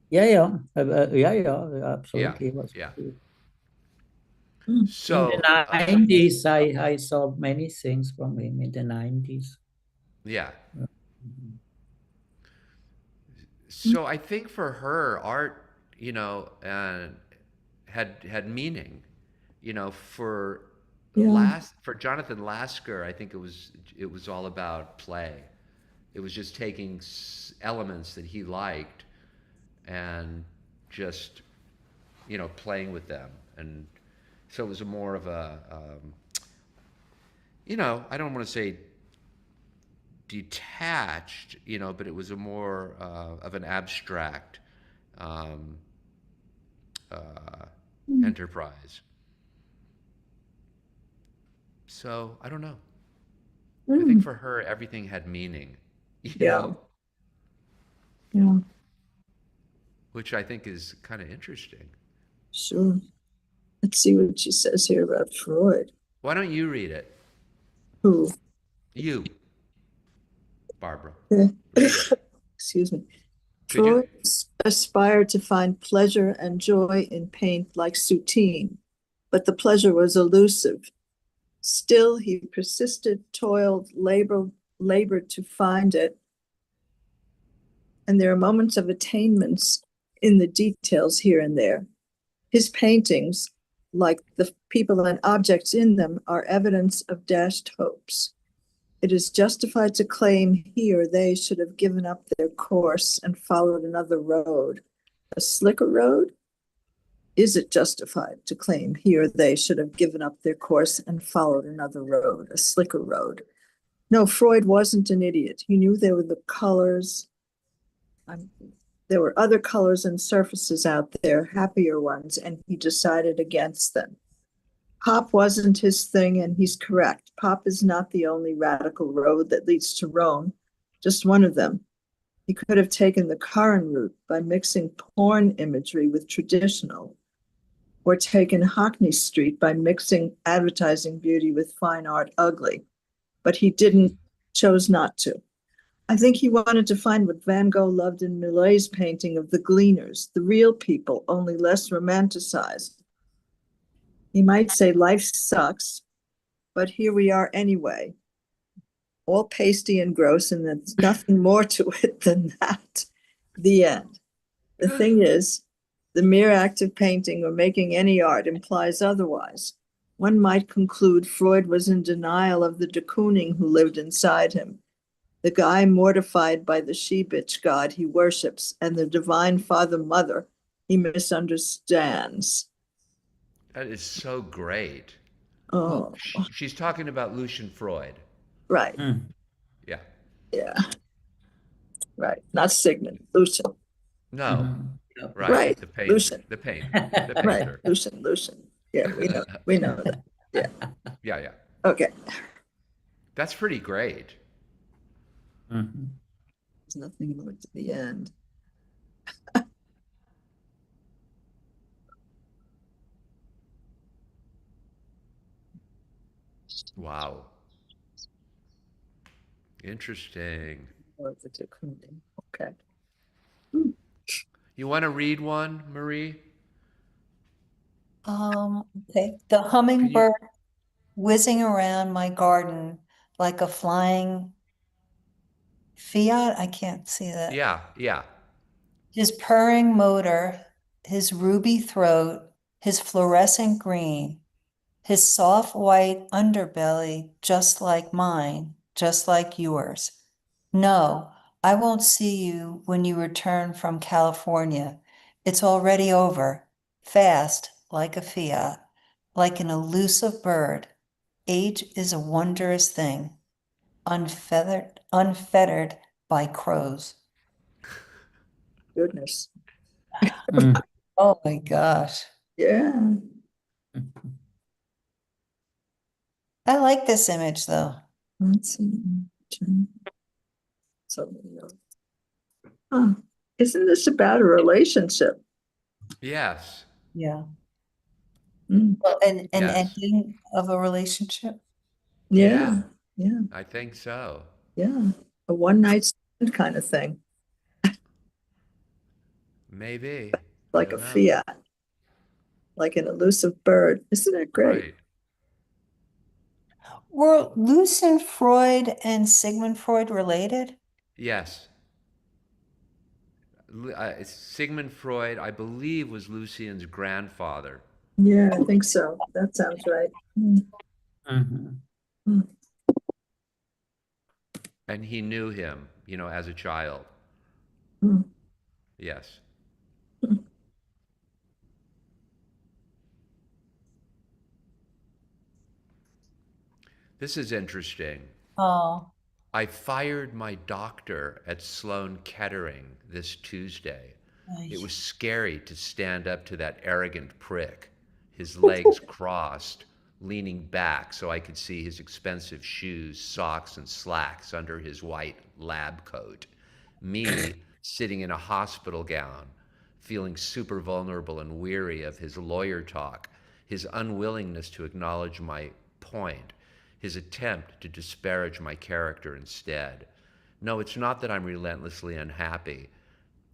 Speaker 1: Yeah, yeah, yeah, yeah,
Speaker 3: Yeah,
Speaker 1: absolutely. It was
Speaker 3: yeah.
Speaker 2: Mm.
Speaker 1: in the
Speaker 3: So,
Speaker 1: 90s. I saw many things from him in the 90s.
Speaker 3: yeah.
Speaker 1: Mhm.
Speaker 3: So I think for her, art, had meaning. For
Speaker 2: Yeah.
Speaker 3: for Jonathan Lasker, I think it was all about play. It was just taking elements that he liked and just playing with them, and so it was a more of a I don't want to say detached, but it was a more of an abstract um, uh,
Speaker 2: Mm.
Speaker 3: enterprise. So I don't know. I think
Speaker 2: Mm.
Speaker 3: for her, everything had meaning, you
Speaker 2: Yeah,
Speaker 3: know,
Speaker 2: yeah,
Speaker 3: which I think is kind of interesting.
Speaker 2: sure. Let's see what she says here about Freud.
Speaker 3: Why don't you read it?
Speaker 2: Who?
Speaker 3: You, Barbara, read it.
Speaker 2: Excuse me.
Speaker 3: Could you?
Speaker 2: Freud aspired to find pleasure and joy in paint like Soutine, but the pleasure was elusive. Still, he persisted, toiled, labored to find it, and there are moments of attainments in the details here and there. His paintings, like the people and objects in them, are evidence of dashed hopes. It is justified to claim he or they should have given up their course and followed another road. A slicker road? Is it justified to claim he or they should have given up their course and followed another road, a slicker road? No, Freud wasn't an idiot. He knew there were the colors. There were other colors and surfaces out there, happier ones, and he decided against them. Pop wasn't his thing, and he's correct. Pop is not the only radical road that leads to Rome, just one of them. He could have taken the current route by mixing porn imagery with traditional, or taken Hockney Street by mixing advertising beauty with fine art ugly. But he didn't, chose not to. I think he wanted to find what Van Gogh loved in Millet's painting of the gleaners, the real people, only less romanticized. He might say life sucks, but here we are anyway, all pasty and gross, and there's nothing more to it than that. The end. The thing is, the mere act of painting or making any art implies otherwise. One might conclude Freud was in denial of the de Kooning who lived inside him, the guy mortified by the she-bitch god he worships and the divine father-mother he misunderstands.
Speaker 3: That is so great. Well,
Speaker 2: Oh,
Speaker 3: she's talking about Lucian Freud.
Speaker 2: right.
Speaker 1: Mm.
Speaker 3: Yeah.
Speaker 2: Yeah, right. Not Sigmund, Lucian.
Speaker 3: No.
Speaker 1: Mhm. Yeah.
Speaker 3: Right.
Speaker 2: Right.
Speaker 3: The painter.
Speaker 2: Lucian.
Speaker 3: The painter. The
Speaker 2: Right.
Speaker 3: painter.
Speaker 2: Lucian. Yeah, we know that. Yeah.
Speaker 3: Yeah, yeah.
Speaker 2: Okay.
Speaker 3: That's pretty great.
Speaker 1: Mhm.
Speaker 2: There's nothing more to the end.
Speaker 3: Wow. Interesting.
Speaker 2: Or the de Kooning. Okay.
Speaker 3: You want to read one, Marie?
Speaker 4: Okay. The
Speaker 3: Can you?
Speaker 4: hummingbird whizzing around my garden like a flying Fiat. I can't see that.
Speaker 3: Yeah, yeah.
Speaker 4: His purring motor, his ruby throat, his fluorescent green, his soft white underbelly, just like mine, just like yours. No, I won't see you when you return from California. It's already over, fast, like a Fiat, like an elusive bird. Age is a wondrous thing, unfettered by crows.
Speaker 2: Goodness.
Speaker 1: Mm.
Speaker 4: Oh my gosh.
Speaker 2: Yeah.
Speaker 4: I like this image though.
Speaker 2: Let's see. So, huh. Isn't this about a relationship?
Speaker 3: Yes.
Speaker 4: Yeah.
Speaker 2: Mm.
Speaker 4: Well, an
Speaker 3: Yes.
Speaker 4: ending of a relationship.
Speaker 2: Yeah.
Speaker 3: Yeah,
Speaker 2: Yeah.
Speaker 3: I think so.
Speaker 2: Yeah. A one night stand kind of thing,
Speaker 3: Maybe. I
Speaker 2: like a
Speaker 3: don't know.
Speaker 2: Fiat, like an elusive bird. Isn't that great?
Speaker 3: Right.
Speaker 4: Were Lucian Freud and Sigmund Freud related?
Speaker 3: Yes. Sigmund Freud, I believe, was Lucian's grandfather.
Speaker 2: Yeah, I think so. That sounds right. Mm.
Speaker 1: Mhm.
Speaker 2: Mm.
Speaker 3: And he knew him, as a child.
Speaker 2: Mm.
Speaker 3: Yes.
Speaker 2: Mm.
Speaker 3: This is interesting.
Speaker 4: Oh.
Speaker 3: I fired my doctor at Sloan Kettering this Tuesday.
Speaker 4: Ay,
Speaker 3: It was scary to stand up to that arrogant prick, his legs crossed, leaning back so I could see his expensive shoes, socks, and slacks under his white lab coat. Me sitting in a hospital gown, feeling super vulnerable and weary of his lawyer talk, his unwillingness to acknowledge my point, his attempt to disparage my character instead. No, it's not that I'm relentlessly unhappy.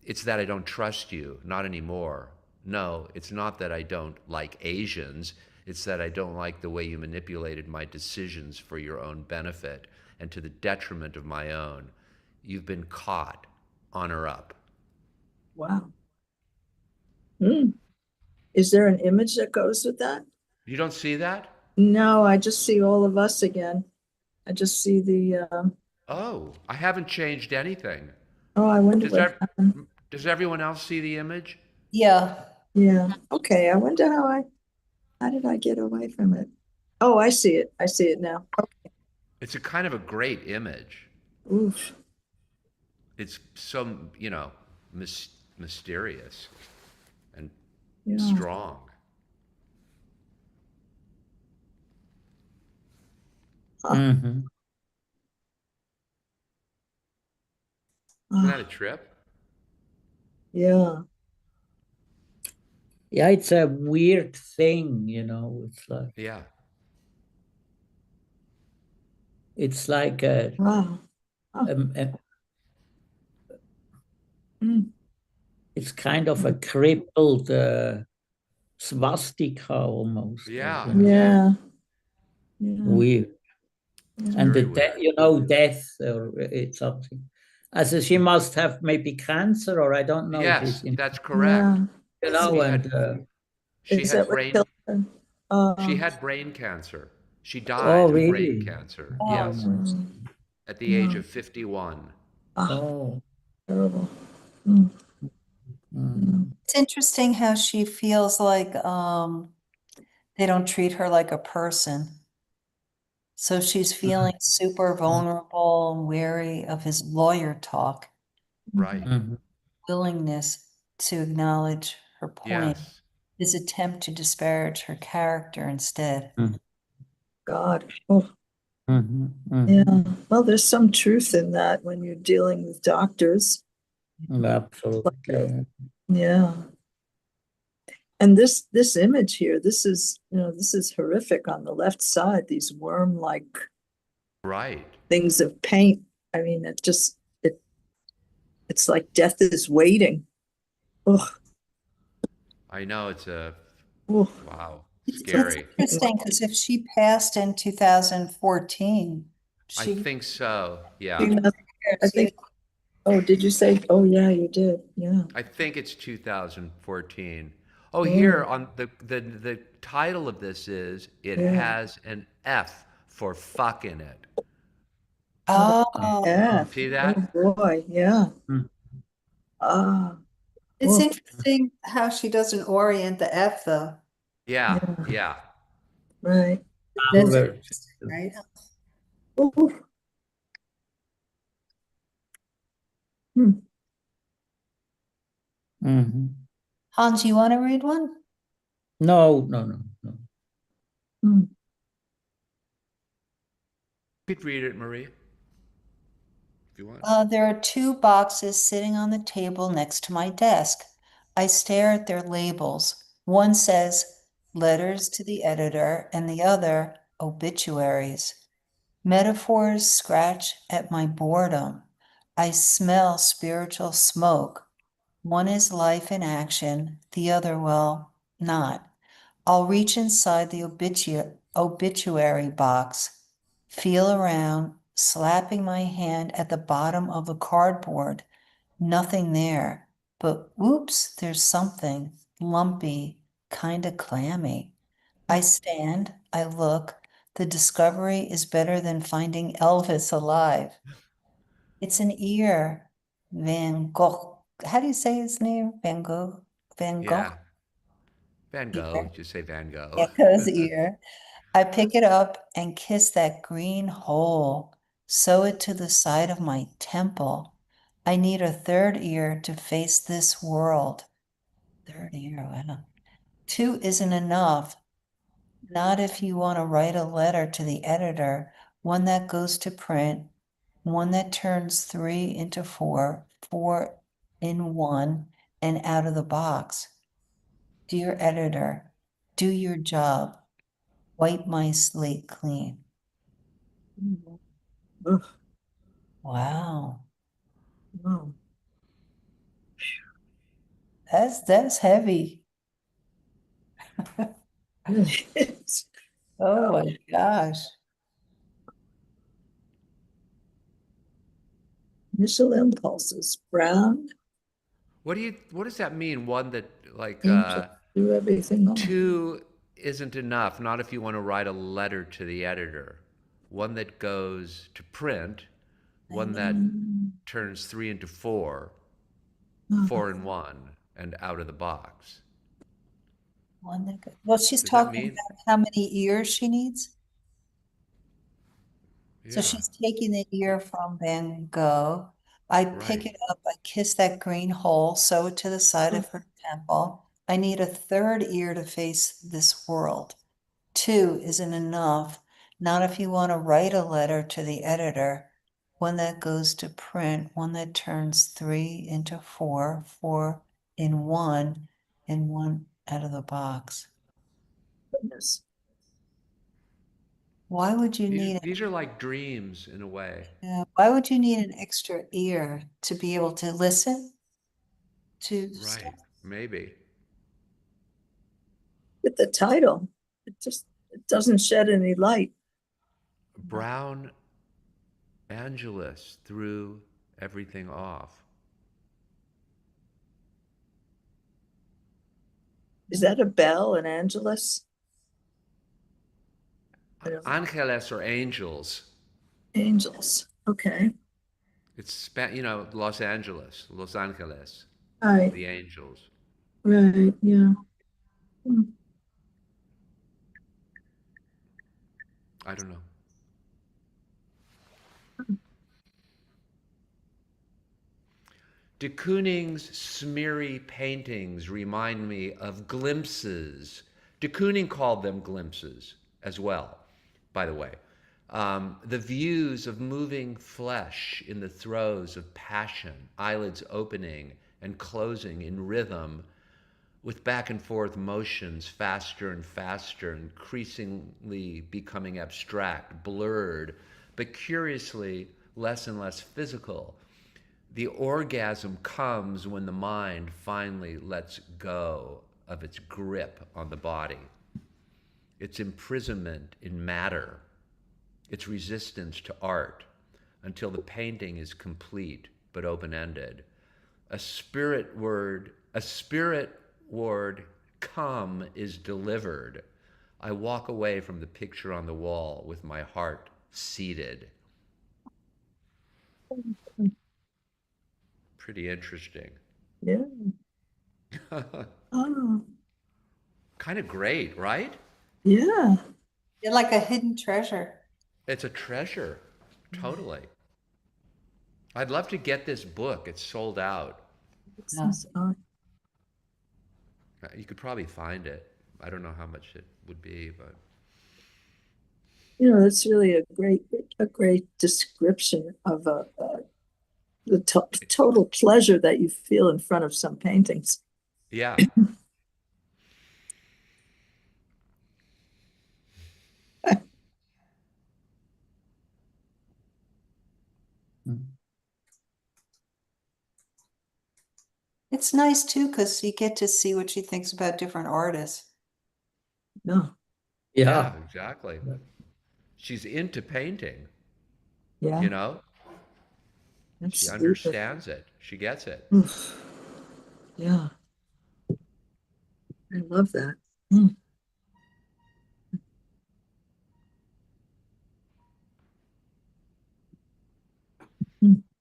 Speaker 3: It's that I don't trust you, not anymore. No, it's not that I don't like Asians. It's that I don't like the way you manipulated my decisions for your own benefit and to the detriment of my own. You've been caught. Honor up.
Speaker 2: Wow. Hmm. Is there an image that goes with that?
Speaker 3: You don't see that?
Speaker 2: No, I just see all of us again. I just see the,
Speaker 3: Oh, I haven't changed anything.
Speaker 2: oh, I wonder
Speaker 3: Does
Speaker 2: what
Speaker 3: that,
Speaker 2: happened.
Speaker 3: does everyone else see the image?
Speaker 4: yeah.
Speaker 2: Yeah. Okay. I wonder how did I get away from it? Oh, I see it. I see it now.
Speaker 3: It's a kind of a great image.
Speaker 2: Oof.
Speaker 3: It's so, mysterious and
Speaker 2: Yeah.
Speaker 3: strong.
Speaker 1: Mhm.
Speaker 3: Isn't
Speaker 2: Ah,
Speaker 3: that a trip?
Speaker 2: yeah.
Speaker 1: Yeah, it's a weird thing, you know.
Speaker 3: Yeah.
Speaker 1: It's like
Speaker 2: Wow. Oh,
Speaker 1: a
Speaker 2: mm,
Speaker 1: it's kind of a crippled swastika almost,
Speaker 3: Yeah,
Speaker 1: you know,
Speaker 2: yeah. Yeah.
Speaker 1: weird.
Speaker 3: it's
Speaker 1: And the
Speaker 3: very weird.
Speaker 1: death or it's something. As she must have maybe cancer, or I don't know.
Speaker 3: Yes, that's correct.
Speaker 2: Yeah.
Speaker 1: You
Speaker 3: She
Speaker 1: know,
Speaker 3: had
Speaker 1: and
Speaker 3: she
Speaker 2: Is that
Speaker 3: had
Speaker 2: what killed her?
Speaker 3: she had brain cancer. She
Speaker 1: oh,
Speaker 3: died of brain
Speaker 1: really?
Speaker 3: cancer.
Speaker 1: Oh,
Speaker 3: Yes,
Speaker 1: my,
Speaker 2: mm,
Speaker 3: at the age
Speaker 2: yeah.
Speaker 3: of 51.
Speaker 2: Ah,
Speaker 1: oh,
Speaker 2: terrible. Mm, mm.
Speaker 1: mm,
Speaker 4: It's interesting how she feels like they don't treat her like a person. So she's feeling super vulnerable and wary of his lawyer talk,
Speaker 3: Right.
Speaker 1: mhm,
Speaker 4: willingness to acknowledge her point,
Speaker 3: Yes.
Speaker 4: his attempt to disparage her character instead.
Speaker 1: mhm,
Speaker 2: God. Oh,
Speaker 1: mhm,
Speaker 2: yeah.
Speaker 1: mhm.
Speaker 2: Well, there's some truth in that when you're dealing with doctors. Like a,
Speaker 1: Absolutely.
Speaker 2: yeah. And this image here, this is, this is horrific on the left side, these worm-like
Speaker 3: Right.
Speaker 2: things of paint. I mean, it's like death is waiting. Ugh,
Speaker 3: I know it's a
Speaker 2: ugh.
Speaker 3: wow,
Speaker 4: It's
Speaker 3: scary.
Speaker 4: interesting because if she passed in 2014,
Speaker 3: I
Speaker 4: she
Speaker 3: think so. Yeah.
Speaker 2: Yeah, I think, oh, did you say, oh yeah, you did. Yeah.
Speaker 3: I think it's 2014. Oh, here
Speaker 2: Oh,
Speaker 3: on the title of this is it
Speaker 2: yeah.
Speaker 3: has an F for fuck in it.
Speaker 4: Oh,
Speaker 2: Yeah.
Speaker 3: See
Speaker 2: Oh
Speaker 3: that?
Speaker 2: boy. Yeah.
Speaker 1: Mm,
Speaker 2: Ah.
Speaker 4: it's
Speaker 2: Oh,
Speaker 4: interesting how she doesn't orient the F though.
Speaker 3: Yeah,
Speaker 2: yeah.
Speaker 3: yeah.
Speaker 2: Right.
Speaker 4: That's
Speaker 1: Albert.
Speaker 4: interesting, right?
Speaker 2: Oh. Hmm.
Speaker 1: Mhm.
Speaker 4: Hans, you want to read one?
Speaker 1: No, no, no, no.
Speaker 2: Hmm.
Speaker 3: You could read it, Marie, if you want.
Speaker 4: There are two boxes sitting on the table next to my desk. I stare at their labels. One says letters to the editor, and the other obituaries. Metaphors scratch at my boredom. I smell spiritual smoke. One is life in action, the other, well, not. I'll reach inside the obituary box, feel around, slapping my hand at the bottom of the cardboard. Nothing there. But oops, there's something lumpy, kind of clammy. I stand, I look. The discovery is better than finding Elvis alive. It's an ear. Van Gogh. How do you say his name? Van Gogh? Van Gogh?
Speaker 3: Yeah. Van Gogh,
Speaker 4: Ear.
Speaker 3: just say Van Gogh.
Speaker 4: Echo's ear. I pick it up and kiss that green hole. Sew it to the side of my temple. I need a third ear to face this world. Third ear, wow. 2 isn't enough. Not if you want to write a letter to the editor, one that goes to print, one that turns 3 into 4, 4 in 1, and out of the box. Dear editor, do your job. Wipe my slate clean.
Speaker 2: Ugh,
Speaker 4: Wow.
Speaker 2: wow.
Speaker 4: That's heavy.
Speaker 2: It's,
Speaker 4: Oh my gosh.
Speaker 2: initial impulses, brown,
Speaker 3: What does that mean? One that like
Speaker 2: angel, do everything on.
Speaker 3: 2 isn't enough, not if you want to write a letter to the editor. One that goes to print, one that turns 3 into 4, 4 in 1, and out of the box.
Speaker 4: Well, she's
Speaker 3: Does that
Speaker 4: talking
Speaker 3: mean?
Speaker 4: about how many ears she needs. So
Speaker 3: Yeah,
Speaker 4: she's taking the ear from Van Gogh. I pick
Speaker 3: right.
Speaker 4: it up, I kiss that green hole, sew it to the side of her temple. I need a third ear to face this world. 2 isn't enough, not if you want to write a letter to the editor, one that goes to print, one that turns 3 into 4, 4 in 1, and 1 out of the box.
Speaker 2: Goodness.
Speaker 4: Why would you
Speaker 3: These
Speaker 4: need
Speaker 3: these are like dreams in a way.
Speaker 4: why would you need an extra ear to be able to listen to stuff?
Speaker 3: Right, maybe.
Speaker 2: With the title, it doesn't shed any light.
Speaker 3: Brown Angelus threw everything off.
Speaker 2: Is that a bell, an Angelus? I don't know.
Speaker 3: Angeles or angels.
Speaker 2: Angels. Okay.
Speaker 3: It's Los Angeles, Los Angeles,
Speaker 2: All right.
Speaker 3: the angels.
Speaker 2: Right. Yeah. Hmm.
Speaker 3: I don't know. De Kooning's smeary paintings remind me of glimpses. De Kooning called them glimpses as well, by the way. The views of moving flesh in the throes of passion, eyelids opening and closing in rhythm, with back and forth motions, faster and faster, increasingly becoming abstract, blurred, but curiously less and less physical. The orgasm comes when the mind finally lets go of its grip on the body, its imprisonment in matter, its resistance to art, until the painting is complete but open-ended. A spirit word, come, is delivered. I walk away from the picture on the wall with my heart seated. Pretty interesting.
Speaker 2: Yeah. Oh,
Speaker 3: Kind of great, right?
Speaker 2: yeah.
Speaker 4: You're like a hidden treasure.
Speaker 3: It's a treasure. Totally. I'd love to get this book. It's sold out.
Speaker 4: Yeah.
Speaker 3: You could probably find it. I don't know how much it would be, but
Speaker 2: That's really a great description of the total pleasure that you feel in front of some paintings.
Speaker 3: yeah.
Speaker 4: It's nice too, because you get to see what she thinks about different artists.
Speaker 2: No.
Speaker 3: Yeah,
Speaker 1: Yeah.
Speaker 3: exactly. She's into painting,
Speaker 2: Yeah.
Speaker 3: you know? She
Speaker 2: That's super.
Speaker 3: understands it. She gets it.
Speaker 2: Oof. Yeah. I love that. Mm.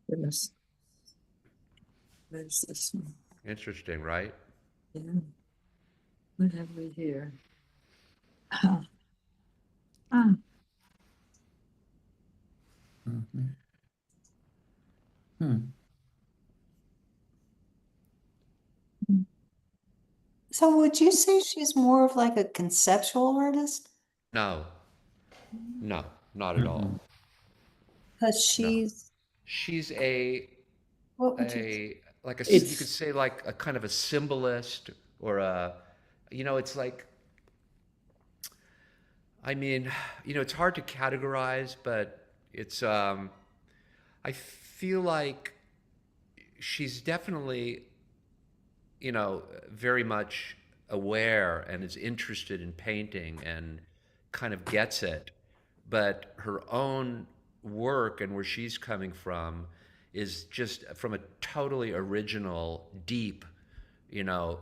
Speaker 2: Goodness. Where's this one?
Speaker 3: Interesting, right?
Speaker 2: Yeah. What have we here? Ah. Ah.
Speaker 1: Mhm. Hmm.
Speaker 4: So would you say she's more of like a conceptual artist?
Speaker 3: No, no, not at
Speaker 1: Mhm.
Speaker 3: all.
Speaker 4: Because
Speaker 3: No.
Speaker 4: she's,
Speaker 3: She's
Speaker 4: what would you,
Speaker 3: a like you could
Speaker 1: It's
Speaker 3: say like a kind of a symbolist or a, it's like, I mean, it's hard to categorize, but it's I feel like she's definitely, very much aware and is interested in painting and kind of gets it. But her own work and where she's coming from is just from a totally original, deep, you know,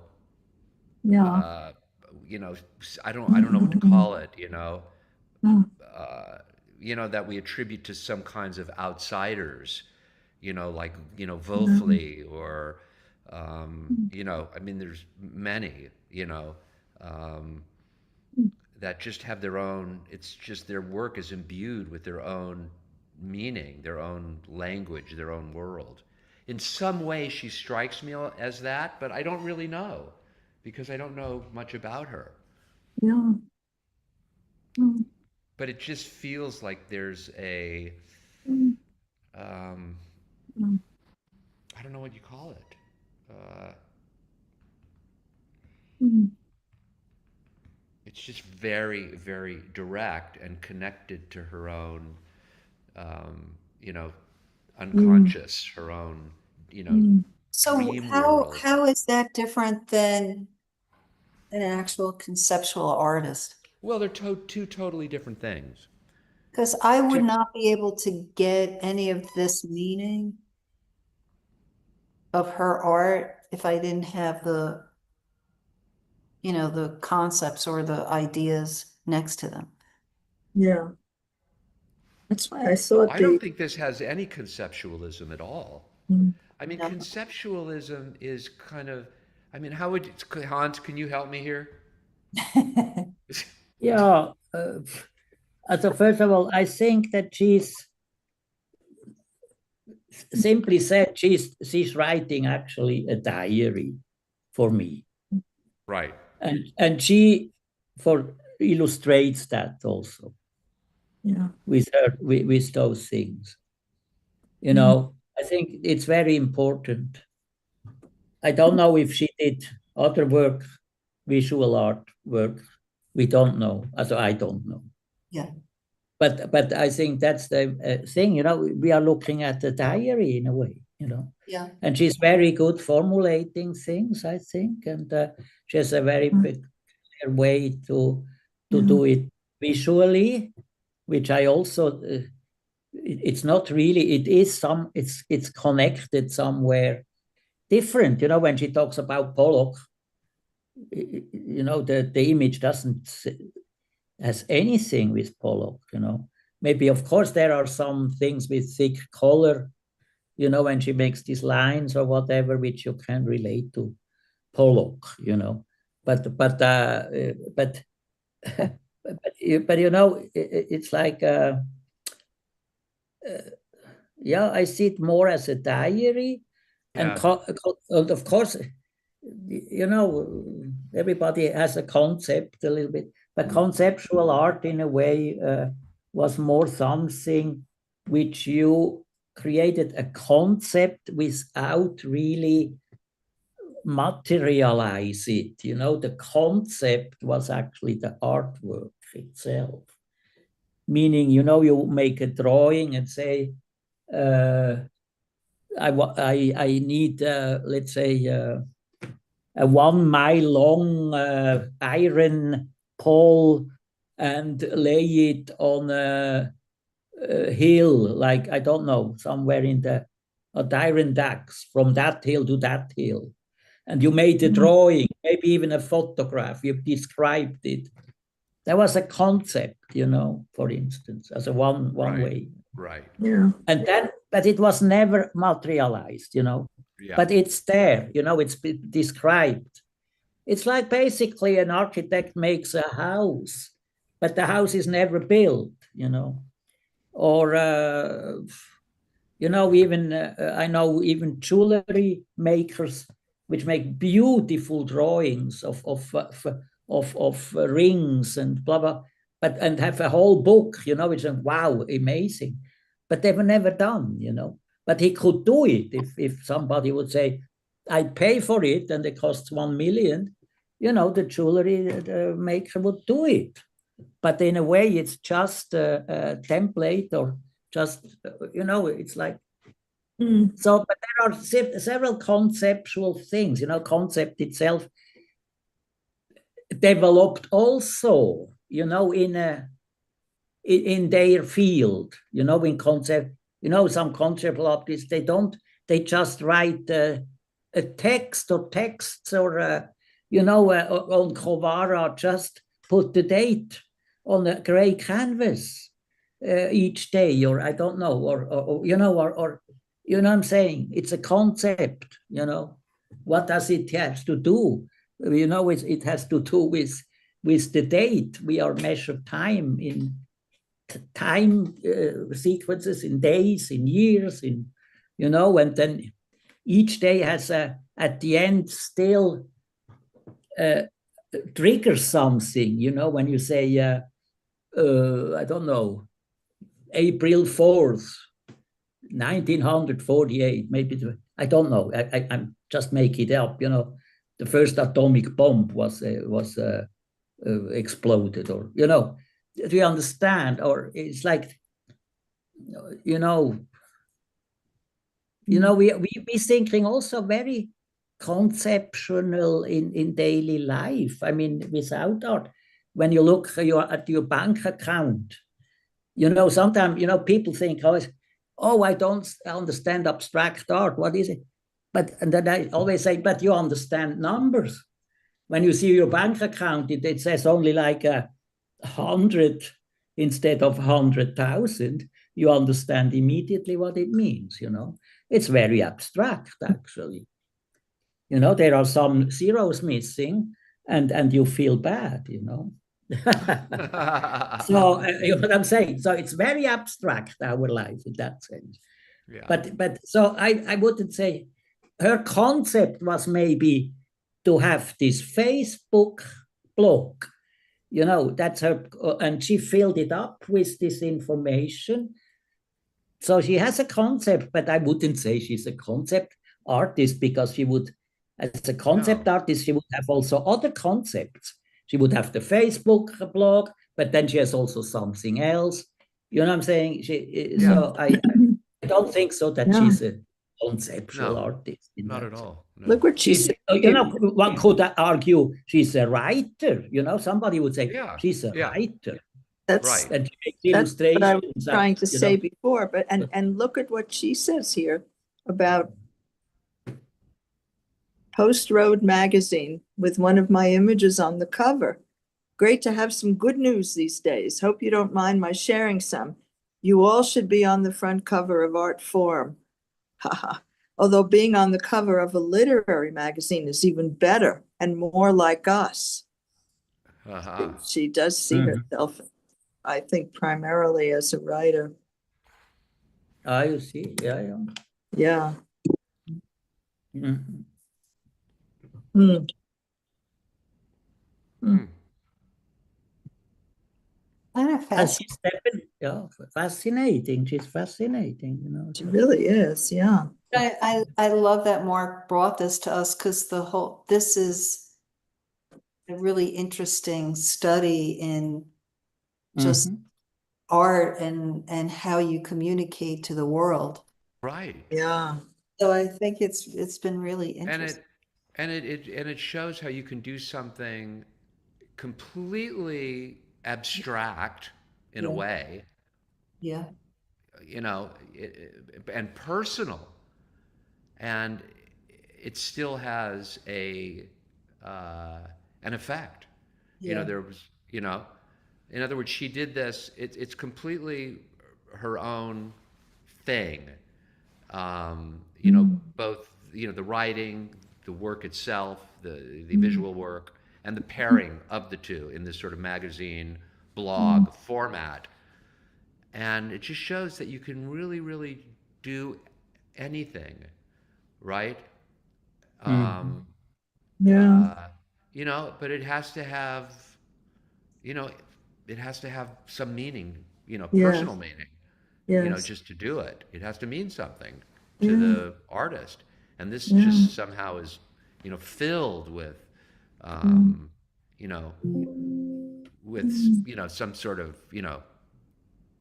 Speaker 2: Yeah.
Speaker 3: uh, you know, I don't know what to call it, that we attribute to some kinds of outsiders, like, Wolfley or, I mean, there's many, um, that just have their own, it's just their work is imbued with their own meaning, their own language, their own world. In some way, she strikes me as that, but I don't really know because I don't know much about her.
Speaker 2: Yeah. Mm,
Speaker 3: But it just feels like there's a,
Speaker 2: mm,
Speaker 3: um,
Speaker 2: mm,
Speaker 3: I don't know what you call it.
Speaker 2: mm,
Speaker 3: It's just very, very direct and connected to her own, um, you know,
Speaker 2: mm,
Speaker 3: unconscious, her own,
Speaker 2: mm.
Speaker 4: so
Speaker 3: dream
Speaker 4: how
Speaker 3: world.
Speaker 4: how is that different than an actual conceptual artist?
Speaker 3: Well, they're two totally different things.
Speaker 4: Because I would
Speaker 3: To,
Speaker 4: not be able to get any of this meaning of her art if I didn't have the concepts or the ideas next to them.
Speaker 2: Yeah. That's why I thought
Speaker 3: I don't
Speaker 2: the
Speaker 3: think this has any conceptualism at all.
Speaker 2: mm,
Speaker 3: I mean,
Speaker 4: No.
Speaker 3: conceptualism is kind of, I mean, how would, Hans, can you help me here?
Speaker 1: yeah. So first of all, I think that she's simply said she's writing actually a diary for me,
Speaker 3: Right.
Speaker 1: and she for illustrates that also
Speaker 2: yeah.
Speaker 1: with her with those things.
Speaker 2: Mm,
Speaker 1: I think it's very important. I don't know if she did other work, visual art work. We don't know. Also, I don't know.
Speaker 4: Yeah.
Speaker 1: But I think that's the thing. We are looking at the diary in a way.
Speaker 4: Yeah.
Speaker 1: And she's very good formulating things, I think, and she has a very
Speaker 2: mm,
Speaker 1: peculiar way to
Speaker 2: yeah.
Speaker 1: do it visually, which I also. It's not really. It is some. It's connected somewhere different. When she talks about Pollock, the image doesn't has anything with Pollock. Maybe, of course, there are some things with thick color, when she makes these lines or whatever, which you can relate to Pollock. But it's like yeah, I see it more as a diary, and,
Speaker 3: Yeah.
Speaker 1: and of course, everybody has a concept a little bit, but conceptual art in a way was more something which you created a concept without really materialize it. The concept was actually the artwork itself. Meaning, you make a drawing and say, I need, let's say, a 1 mile long iron pole and lay it on a hill, like, I don't know, somewhere in the Adirondacks, from that hill to that hill. And you made a
Speaker 2: Mm,
Speaker 1: drawing, maybe even a photograph, you described it. That was a concept, for instance, as a one
Speaker 3: Right.
Speaker 1: way.
Speaker 3: Right.
Speaker 2: yeah.
Speaker 1: And then, but it was never materialized.
Speaker 3: Yeah.
Speaker 1: But it's there, it's described. It's like basically an architect makes a house, but the house is never built. or even I know even jewelry makers which make beautiful drawings of rings and blah blah, but and have a whole book, which is wow, amazing, but they were never done. But he could do it if somebody would say, I pay for it and it costs 1 million, the jewelry maker would do it. But in a way, it's just a template or just, it's like, so, but there are several conceptual things, concept itself developed also, in their field, in concept, some conceptual artists, they just write a text or texts or, on Kovara, just put the date on a gray canvas each day, or I don't know, or what I'm saying? It's a concept, What does it have to do? It has to do with the date. We are measured time in time sequences, in days, in years, and then each day has at the end still triggers something, when you say, I don't know, April 4th, 1948, maybe, I don't know, I'm just making it up, the first atomic bomb was exploded, or, do you understand? Or it's like, we thinking also very conceptual in daily life. I mean, without art, when you look at your bank account, sometimes, people think, I don't understand abstract art. What is it? And then I always say, but you understand numbers. When you see your bank account, it says only like 100 instead of 100,000. You understand immediately what it means, It's very abstract, actually. There are some zeros missing, and you feel bad, So you know what I'm saying? So it's very abstract, our life, in that sense.
Speaker 3: Yeah.
Speaker 1: But so I wouldn't say her concept was maybe to have this Facebook blog, that's her, and she filled it up with this information. So she has a concept, but I wouldn't say she's a concept artist, because she would, as a concept artist, she would have also other concepts. She would have the Facebook blog, but then she has also something else. You know what I'm saying? So I don't think so that she's a conceptual artist.
Speaker 3: Not at all. No.
Speaker 2: Look what she said.
Speaker 1: One could argue she's a writer. Somebody would say she's a writer.
Speaker 2: That's
Speaker 3: right.
Speaker 1: And she makes
Speaker 2: That's what I was
Speaker 1: illustrations.
Speaker 2: trying to say before, but and look at what she says here about Post Road magazine with one of my images on the cover. Great to have some good news these days. Hope you don't mind my sharing some. You all should be on the front cover of Art Forum. Haha. Although being on the cover of a literary magazine is even better and more like us. She does see herself, I think, primarily as a writer.
Speaker 1: You see, yeah.
Speaker 2: Yeah.
Speaker 1: Mhm. She's fascinating. She's fascinating,
Speaker 2: She really is, yeah.
Speaker 4: I love that Mark brought this to us, because this is a really interesting study in just art and how you communicate to the world.
Speaker 3: Right.
Speaker 2: Yeah.
Speaker 4: So I think it's been really interesting.
Speaker 3: And it shows how you can do something completely abstract in a way.
Speaker 4: Yeah.
Speaker 3: And personal, and it still has an effect. There was, in other words, she did this. It's completely her own thing. Both the writing, the work itself, the visual work, and the pairing of the two in this sort of magazine blog format. And it just shows that you can really, really do anything, right?
Speaker 1: Mhm.
Speaker 3: Um,
Speaker 2: Yeah.
Speaker 3: uh, but it has to have, you know, it has to have some meaning, personal
Speaker 2: Yes.
Speaker 3: meaning,
Speaker 2: Yes.
Speaker 3: just to do it. It has to mean something to
Speaker 2: Yeah.
Speaker 3: the artist. And this
Speaker 2: Yeah.
Speaker 3: just somehow is, filled with,
Speaker 2: Mm.
Speaker 3: um, you know,
Speaker 2: Mm.
Speaker 3: some sort of,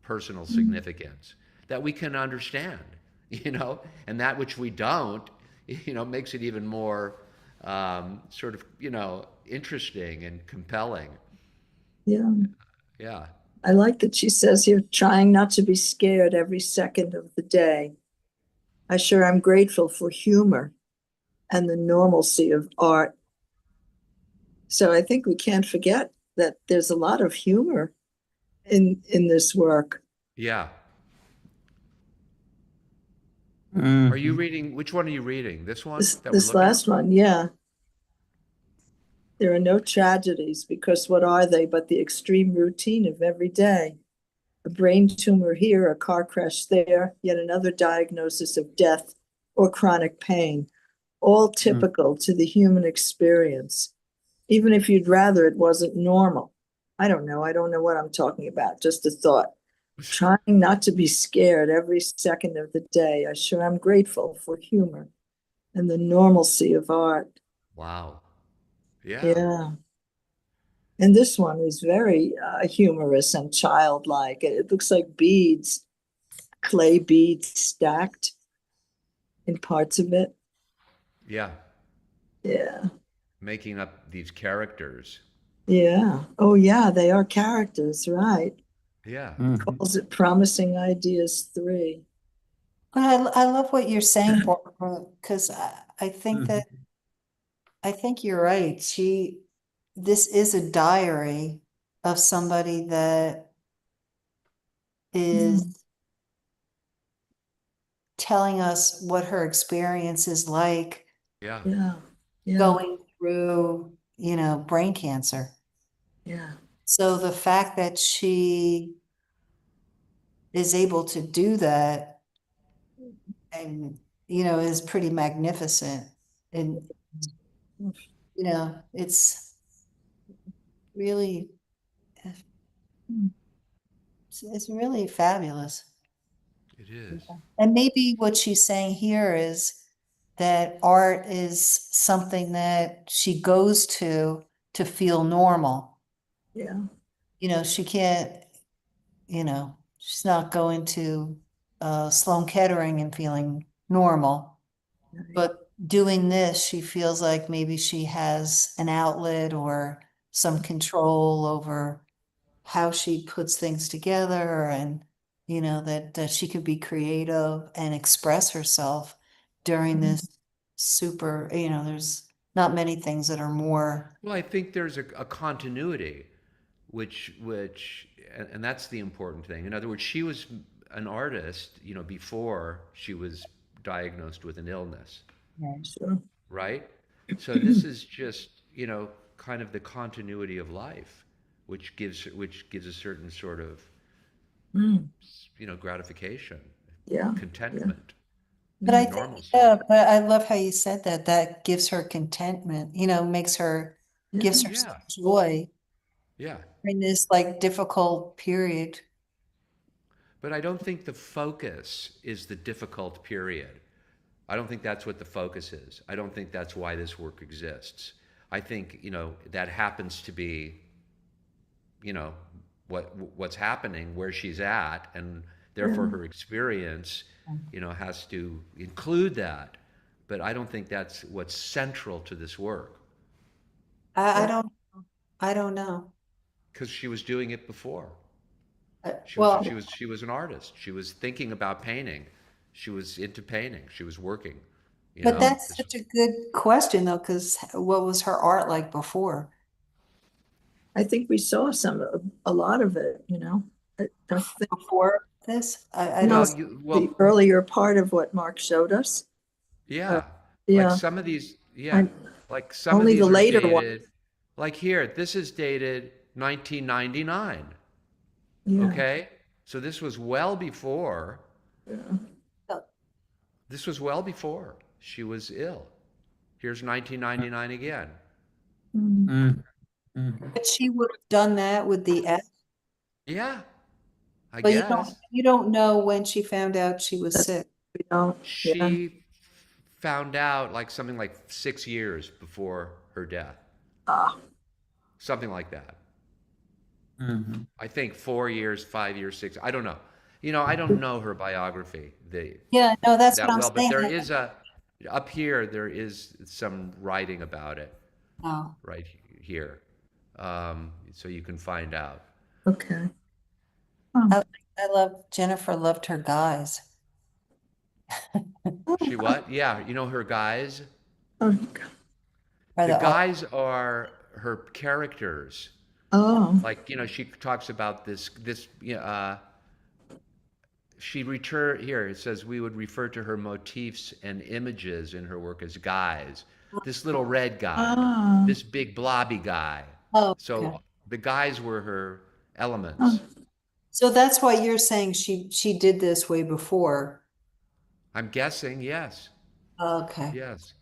Speaker 3: personal
Speaker 2: Mm.
Speaker 3: significance that we can understand, and that which we don't, makes it even more sort of, interesting and compelling.
Speaker 2: Yeah.
Speaker 3: Yeah.
Speaker 2: I like that she says here, trying not to be scared every second of the day. I sure am grateful for humor and the normalcy of art. So I think we can't forget that there's a lot of humor in this work.
Speaker 3: Yeah. Are you
Speaker 1: Mhm.
Speaker 3: reading, which one are you reading? This one
Speaker 2: This
Speaker 3: that we're
Speaker 2: this
Speaker 3: looking at?
Speaker 2: last one, yeah. There are no tragedies because what are they but the extreme routine of every day? A brain tumor here, a car crash there, yet another diagnosis of death or chronic pain, all
Speaker 1: Mhm.
Speaker 2: typical to the human experience, even if you'd rather it wasn't normal. I don't know. I don't know what I'm talking about. Just a thought. Trying not to be scared every second of the day. I sure am grateful for humor and the normalcy of art.
Speaker 3: Wow. Yeah.
Speaker 2: Yeah. And this one is very humorous and childlike. It looks like beads, clay beads stacked in parts of it.
Speaker 3: Yeah.
Speaker 2: Yeah.
Speaker 3: Making up these characters.
Speaker 2: Yeah. Oh, yeah. They are characters, right?
Speaker 3: Yeah.
Speaker 1: Mhm.
Speaker 2: Calls it Promising Ideas 3.
Speaker 4: But I love what you're saying, Barbara, because I think that
Speaker 1: Mhm.
Speaker 4: I think you're right. This is a diary of somebody that
Speaker 2: Mm.
Speaker 4: is telling us what her experience is like
Speaker 3: Yeah.
Speaker 2: Yeah. Yeah.
Speaker 4: going through, brain cancer.
Speaker 2: Yeah.
Speaker 4: So the fact that she is able to do that and, is pretty magnificent. And, it's really, it's really fabulous.
Speaker 3: It is.
Speaker 4: And maybe what she's saying here is that art is something that she goes to feel normal.
Speaker 2: Yeah.
Speaker 4: She can't, she's not going to Sloan Kettering and feeling normal.
Speaker 2: Right.
Speaker 4: But doing this, she feels like maybe she has an outlet or some control over how she puts things together and that she could be creative and express herself during this super, there's not many things that are more.
Speaker 3: Well, I think there's a continuity, and that's the important thing. In other words, she was an artist, before she was diagnosed with an illness,
Speaker 2: Sure.
Speaker 3: right? So this is just, kind of the continuity of life, which gives a certain sort of,
Speaker 2: Mm.
Speaker 3: gratification,
Speaker 2: Yeah. Yeah.
Speaker 3: contentment,
Speaker 4: But I
Speaker 2: Mm.
Speaker 4: think,
Speaker 3: normalcy.
Speaker 4: yeah, but I love how you said that. That gives her contentment, gives
Speaker 2: Yeah.
Speaker 4: her some
Speaker 3: Yeah,
Speaker 4: joy
Speaker 3: yeah.
Speaker 4: in this like difficult period.
Speaker 3: But I don't think the focus is the difficult period. I don't think that's what the focus is. I don't think that's why this work exists. I think, that happens to be, you know, what's happening, where she's at, and therefore
Speaker 2: Yeah.
Speaker 3: her experience, has to include that. But I don't think that's what's central to this work,
Speaker 4: I, I
Speaker 2: Yeah.
Speaker 4: don't, I don't know.
Speaker 3: because she was doing it before. She was
Speaker 4: Well,
Speaker 3: she was she was an artist. She was thinking about painting. She was into painting. She was working.
Speaker 4: but that's
Speaker 3: This
Speaker 4: such a good question though, because what was her art like before?
Speaker 2: I think we saw a lot of it, I don't think,
Speaker 4: Before this, I
Speaker 2: no,
Speaker 4: don't.
Speaker 2: the earlier part of what Mark showed us. Uh,
Speaker 3: yeah, like
Speaker 2: yeah.
Speaker 3: some of these, yeah,
Speaker 2: I,
Speaker 3: like some of
Speaker 2: only the
Speaker 3: these are
Speaker 2: later one.
Speaker 3: dated. Like here, this is dated 1999.
Speaker 2: Yeah.
Speaker 3: Okay, So this was well before.
Speaker 2: Yeah.
Speaker 3: This was well before she was ill. Here's 1999 again.
Speaker 1: Mm, mm.
Speaker 4: But she would have done that with the F.
Speaker 3: Yeah, I
Speaker 4: But
Speaker 3: guess.
Speaker 4: you don't know when she found out she was sick.
Speaker 2: We don't. Yeah.
Speaker 3: She found out like something like 6 years before her death.
Speaker 2: Ah.
Speaker 3: Something like that.
Speaker 1: Mhm.
Speaker 3: I think 4 years, 5 years, six. I don't know. I don't know her biography
Speaker 4: Yeah, no, that's what
Speaker 3: that
Speaker 4: I'm
Speaker 3: well, but
Speaker 4: saying.
Speaker 3: there is up here, there is some writing about it
Speaker 4: Oh,
Speaker 3: right here. So you can find out.
Speaker 2: Okay.
Speaker 4: I, I love Jennifer loved her guys.
Speaker 3: She what? Yeah, her guys.
Speaker 2: Oh.
Speaker 4: Are
Speaker 3: The
Speaker 4: the all
Speaker 3: guys are her characters.
Speaker 2: Oh.
Speaker 3: Like, she talks about this, she return here, it says we would refer to her motifs and images in her work as guys. This little red guy,
Speaker 2: Ah.
Speaker 3: this big blobby guy.
Speaker 4: oh,
Speaker 3: So
Speaker 4: okay.
Speaker 3: the guys were her elements.
Speaker 2: Oh.
Speaker 4: So that's why you're saying she did this way before.
Speaker 3: I'm guessing, yes.
Speaker 4: Okay.
Speaker 3: Yes.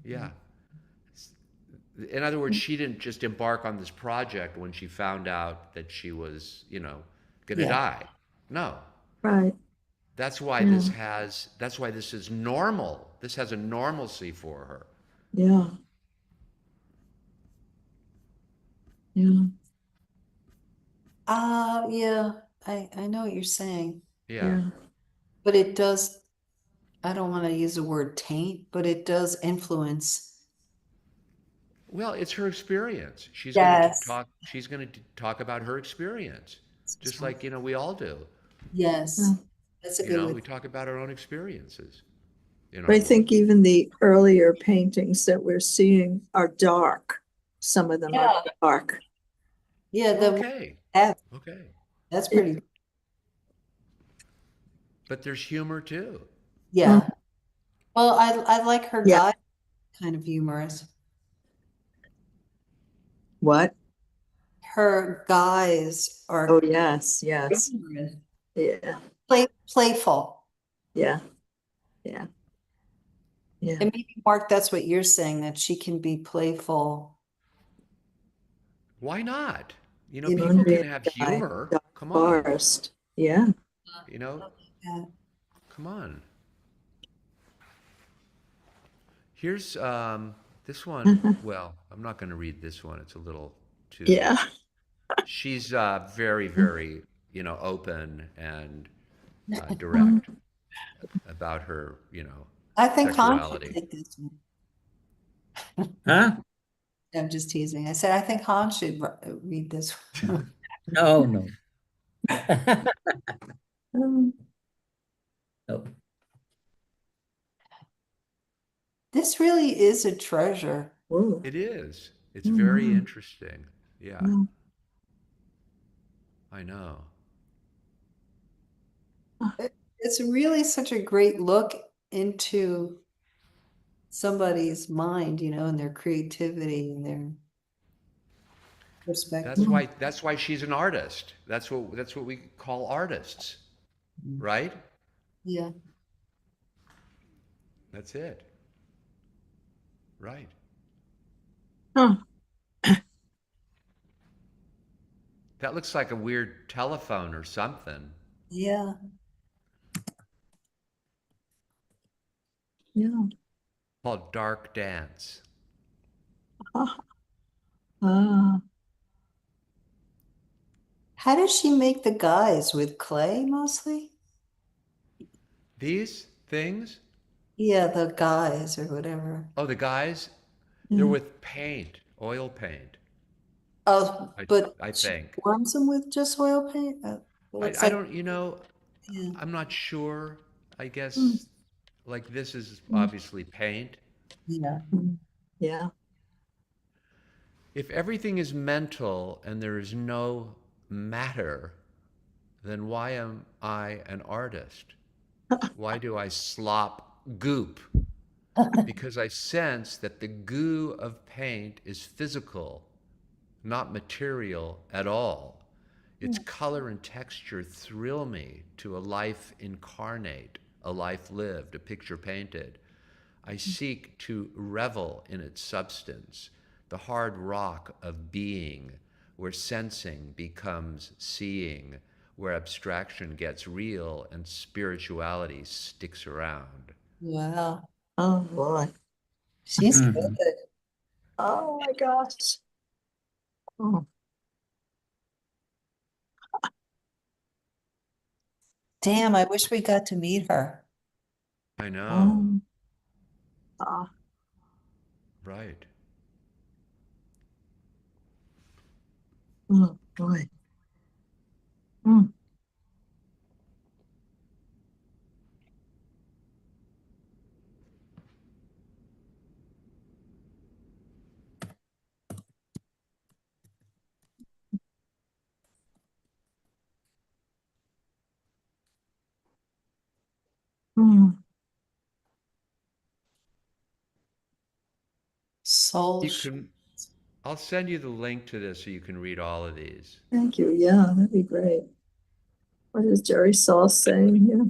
Speaker 3: Yeah. In other words, she didn't just embark on this project when she found out that she was, going to
Speaker 4: Yeah.
Speaker 3: die. No.
Speaker 2: Right.
Speaker 3: That's why
Speaker 2: Yeah.
Speaker 3: that's why this is normal. This has a normalcy for her.
Speaker 2: Yeah. Yeah.
Speaker 4: Yeah, I know what you're saying,
Speaker 3: Yeah.
Speaker 2: Yeah.
Speaker 4: but it does, I don't want to use the word taint, but it does influence.
Speaker 3: Well, it's her experience.
Speaker 4: Yes.
Speaker 3: She's going to talk about her experience. Just like, we all do.
Speaker 4: Yes,
Speaker 2: Yeah.
Speaker 4: that's a good
Speaker 3: We
Speaker 4: way.
Speaker 3: talk about our own experiences in
Speaker 2: But
Speaker 3: our
Speaker 2: I think
Speaker 3: work.
Speaker 2: even the earlier paintings that we're seeing are dark. Some of them
Speaker 4: Yeah.
Speaker 2: are dark.
Speaker 4: Yeah, the
Speaker 3: Okay.
Speaker 4: F,
Speaker 3: Okay.
Speaker 4: that's pretty,
Speaker 3: But there's humor too.
Speaker 4: yeah. Well, I like her
Speaker 2: Yeah.
Speaker 4: guy kind of humorous.
Speaker 2: What?
Speaker 4: Her guys are
Speaker 2: Oh, yes. Yes.
Speaker 4: humorous.
Speaker 2: Yeah.
Speaker 4: Playful.
Speaker 2: Yeah. Yeah. Yeah.
Speaker 4: And maybe Mark, that's what you're saying, that she can be playful.
Speaker 3: Why not?
Speaker 4: In
Speaker 3: People
Speaker 2: Laundry
Speaker 3: can
Speaker 2: and
Speaker 3: have
Speaker 2: Dye,
Speaker 3: humor.
Speaker 2: Dark
Speaker 3: Come on.
Speaker 2: Forest. Yeah.
Speaker 4: Yeah.
Speaker 3: Come on. Here's this one. Well, I'm not going to read this one. It's a little too.
Speaker 2: Yeah.
Speaker 3: She's very, very, open and direct about her,
Speaker 4: I think Han should
Speaker 3: sexuality.
Speaker 4: take this one.
Speaker 1: Huh?
Speaker 4: I'm just teasing. I said, I think Han should read this one.
Speaker 1: No, no.
Speaker 2: Um,
Speaker 1: No.
Speaker 4: This really is a treasure.
Speaker 2: whoa.
Speaker 3: It is. It's very
Speaker 2: Mhm.
Speaker 3: interesting. Yeah,
Speaker 2: Yeah.
Speaker 3: I know.
Speaker 4: It's really such a great look into somebody's mind, and their creativity and their perspective.
Speaker 3: That's why she's an artist. That's what we call artists, right?
Speaker 4: Yeah.
Speaker 3: That's it. Right.
Speaker 2: Huh.
Speaker 3: That looks like a weird telephone or something.
Speaker 4: Yeah.
Speaker 2: Yeah.
Speaker 3: Called Dark Dance.
Speaker 2: Ah.
Speaker 4: How does she make the guys with clay mostly?
Speaker 3: These things,
Speaker 4: Yeah, the guys or whatever.
Speaker 3: the guys,
Speaker 2: Yeah.
Speaker 3: they're with paint, oil paint.
Speaker 4: Oh, but
Speaker 3: I
Speaker 4: she
Speaker 3: think.
Speaker 4: forms them with just oil paint? It looks
Speaker 3: I
Speaker 4: like,
Speaker 3: don't,
Speaker 4: yeah.
Speaker 3: I'm not sure. I guess
Speaker 2: Mm.
Speaker 3: like this is obviously paint.
Speaker 4: Yeah.
Speaker 2: Yeah.
Speaker 3: If everything is mental and there is no matter, then why am I an artist? Why do I slop goop? Because I sense that the goo of paint is physical, not material at all. Its color and texture thrill me to a life incarnate, a life lived, a picture painted. I seek to revel in its substance, the hard rock of being, where sensing becomes seeing, where abstraction gets real and spirituality sticks around.
Speaker 4: Wow.
Speaker 2: Oh boy.
Speaker 4: She's good.
Speaker 2: Oh my gosh. Oh.
Speaker 4: Damn, I wish we got to meet her.
Speaker 3: I know,
Speaker 2: Ah.
Speaker 3: right.
Speaker 2: Oh boy. Mm. Mm.
Speaker 4: Soul.
Speaker 3: You can, I'll send you the link to this so you can read all of these.
Speaker 2: Thank you. Yeah, that'd be great. What is Jerry Saul saying here?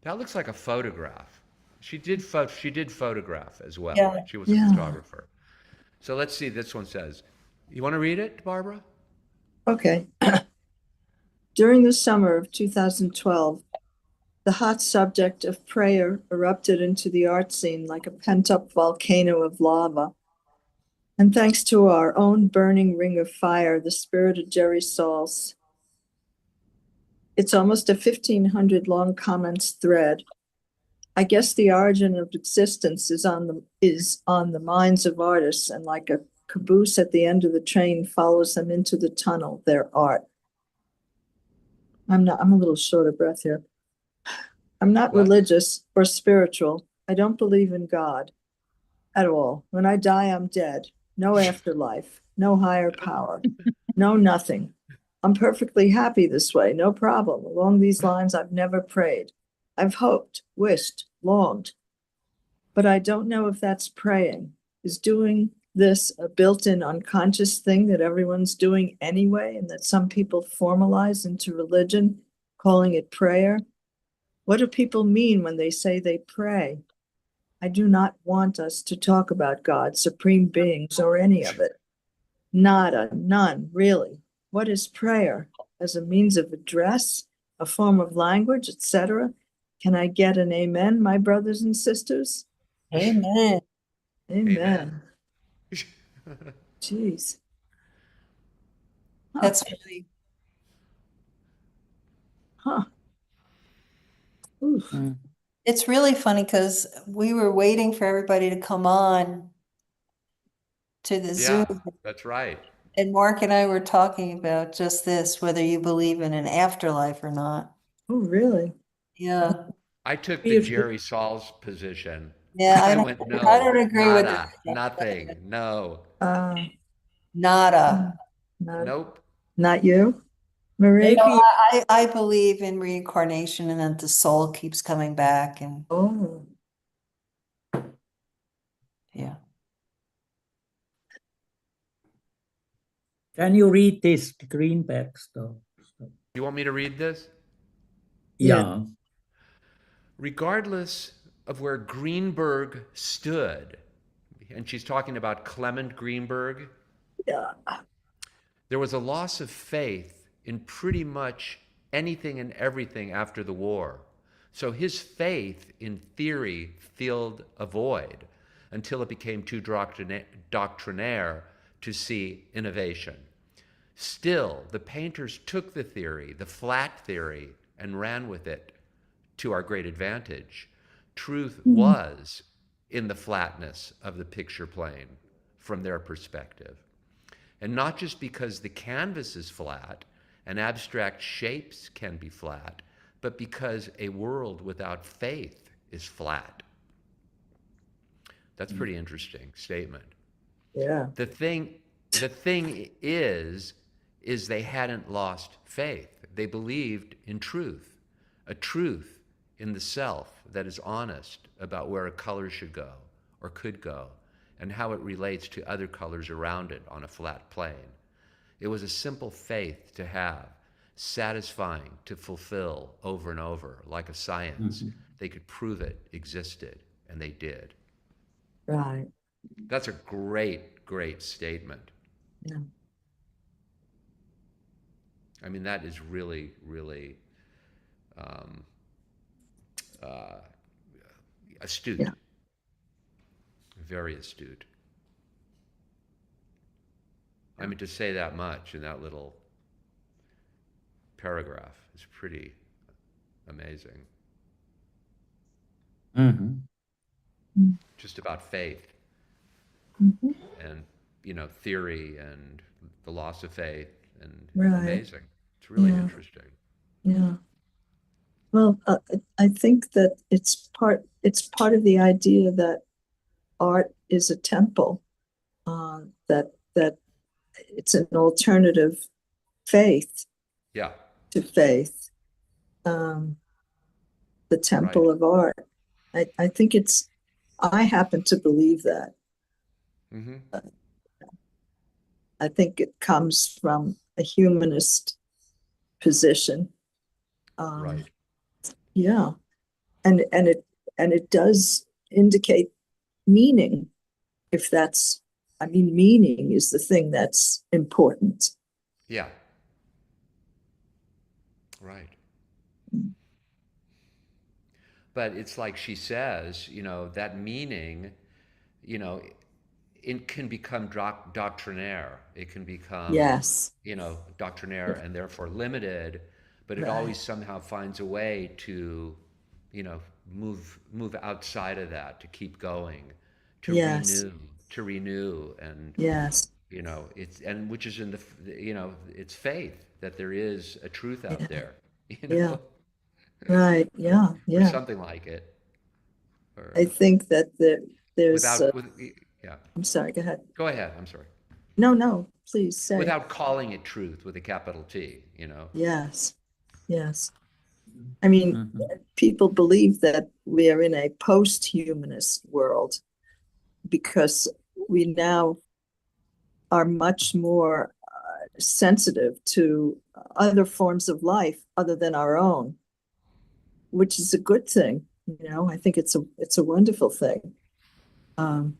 Speaker 3: That looks like a photograph. She did photograph as well.
Speaker 4: Yeah.
Speaker 3: She was a
Speaker 2: Yeah.
Speaker 3: photographer. So let's see, this one says, you want to read it, Barbara?
Speaker 2: Okay. During the summer of 2012, the hot subject of prayer erupted into the art scene like a pent-up volcano of lava. And thanks to our own burning ring of fire, the spirit of Jerry Sauls, it's almost a 1,500 long comments thread. I guess the origin of existence is on the minds of artists, and like a caboose at the end of the train follows them into the tunnel, their art. I'm a little short of breath here. I'm not
Speaker 3: What?
Speaker 2: religious or spiritual. I don't believe in God at all. When I die, I'm dead. No afterlife, no higher power, no nothing. I'm perfectly happy this way, no problem. Along these lines, I've never prayed. I've hoped, wished, longed, but I don't know if that's praying. Is doing this a built-in unconscious thing that everyone's doing anyway, and that some people formalize into religion, calling it prayer? What do people mean when they say they pray? I do not want us to talk about God, supreme beings, or any of it. Nada, none, really. What is prayer? As a means of address, a form of language, etc.? Can I get an amen, my brothers and sisters?
Speaker 4: Amen.
Speaker 2: Amen. Jeez. Huh.
Speaker 4: That's really,
Speaker 2: Huh. Oof.
Speaker 4: it's really funny because we were waiting for everybody to come on to the
Speaker 3: Yeah,
Speaker 4: Zoom,
Speaker 3: that's right.
Speaker 4: and Mark and I were talking about just this, whether you believe in an afterlife or not.
Speaker 2: Oh, really?
Speaker 4: Yeah.
Speaker 3: I took the Jerry Sauls position.
Speaker 4: Yeah,
Speaker 3: I went,
Speaker 4: I don't
Speaker 3: no,
Speaker 4: agree with
Speaker 3: nada,
Speaker 4: that.
Speaker 3: nothing, no,
Speaker 4: Nada.
Speaker 2: Not,
Speaker 3: nope.
Speaker 2: not you, Marie?
Speaker 4: No,
Speaker 1: Maybe
Speaker 4: I believe in reincarnation and that the soul keeps coming back, and
Speaker 2: Oh,
Speaker 4: yeah.
Speaker 1: can you read this Greenberg stuff?
Speaker 3: You want me to read this?
Speaker 1: Yeah.
Speaker 3: Regardless of where Greenberg stood, and she's talking about Clement Greenberg,
Speaker 2: yeah.
Speaker 3: there was a loss of faith in pretty much anything and everything after the war. So his faith, in theory, filled a void until it became too doctrinaire to see innovation. Still, the painters took the theory, the flat theory, and ran with it to our great advantage. Truth was in the flatness of the picture plane from their perspective. And not just because the canvas is flat and abstract shapes can be flat, but because a world without faith is flat. That's a pretty interesting statement.
Speaker 2: Yeah.
Speaker 3: The thing is they hadn't lost faith. They believed in truth, a truth in the self that is honest about where a color should go or could go and how it relates to other colors around it on a flat plane. It was a simple faith to have, satisfying to fulfill over and over, like a science.
Speaker 1: Mhm.
Speaker 3: They could prove it existed, and they did.
Speaker 2: Right.
Speaker 3: That's a great, great statement.
Speaker 2: Yeah.
Speaker 3: I mean, that is really, really um, uh, astute,
Speaker 2: Yeah.
Speaker 3: very astute. I mean, to say that much in that little paragraph is pretty amazing.
Speaker 1: Mhm.
Speaker 3: Just about faith
Speaker 2: Mhm.
Speaker 3: and, theory and the loss of faith and
Speaker 2: Right.
Speaker 3: amazing. It's really
Speaker 2: Yeah.
Speaker 3: interesting.
Speaker 2: Yeah. Well, I think that it's part of the idea that art is a temple, that it's an alternative faith
Speaker 3: Yeah,
Speaker 2: to faith, um, the
Speaker 3: right.
Speaker 2: temple of art. I think I happen to believe that.
Speaker 3: Mm-hmm.
Speaker 2: I think it comes from a humanist position. Um,
Speaker 3: Right.
Speaker 2: yeah, and it does indicate meaning. If that's, I mean, meaning is the thing that's important.
Speaker 3: Yeah, right. But it's like she says, that meaning, you know, it can become doctrinaire. It can become,
Speaker 2: Yes,
Speaker 3: doctrinaire and therefore limited, but it
Speaker 2: right.
Speaker 3: always somehow finds a way to, move outside of that, to keep going, to
Speaker 2: Yes,
Speaker 3: renew, to renew, and
Speaker 2: yes,
Speaker 3: it's and which is in it's faith that there is a truth out
Speaker 2: yeah,
Speaker 3: there, you
Speaker 2: yeah,
Speaker 3: know,
Speaker 2: right, yeah,
Speaker 3: or
Speaker 2: yeah.
Speaker 3: something like it,
Speaker 2: I
Speaker 3: or
Speaker 2: think that there's,
Speaker 3: without with yeah.
Speaker 2: I'm sorry, go ahead.
Speaker 3: Go ahead. I'm sorry.
Speaker 2: No, no, please say.
Speaker 3: Without calling it truth with a capital T.
Speaker 2: Yes, yes. I mean,
Speaker 1: Mhm.
Speaker 2: people believe that we are in a post-humanist world because we now are much more sensitive to other forms of life other than our own, which is a good thing. I think it's a wonderful thing. Um,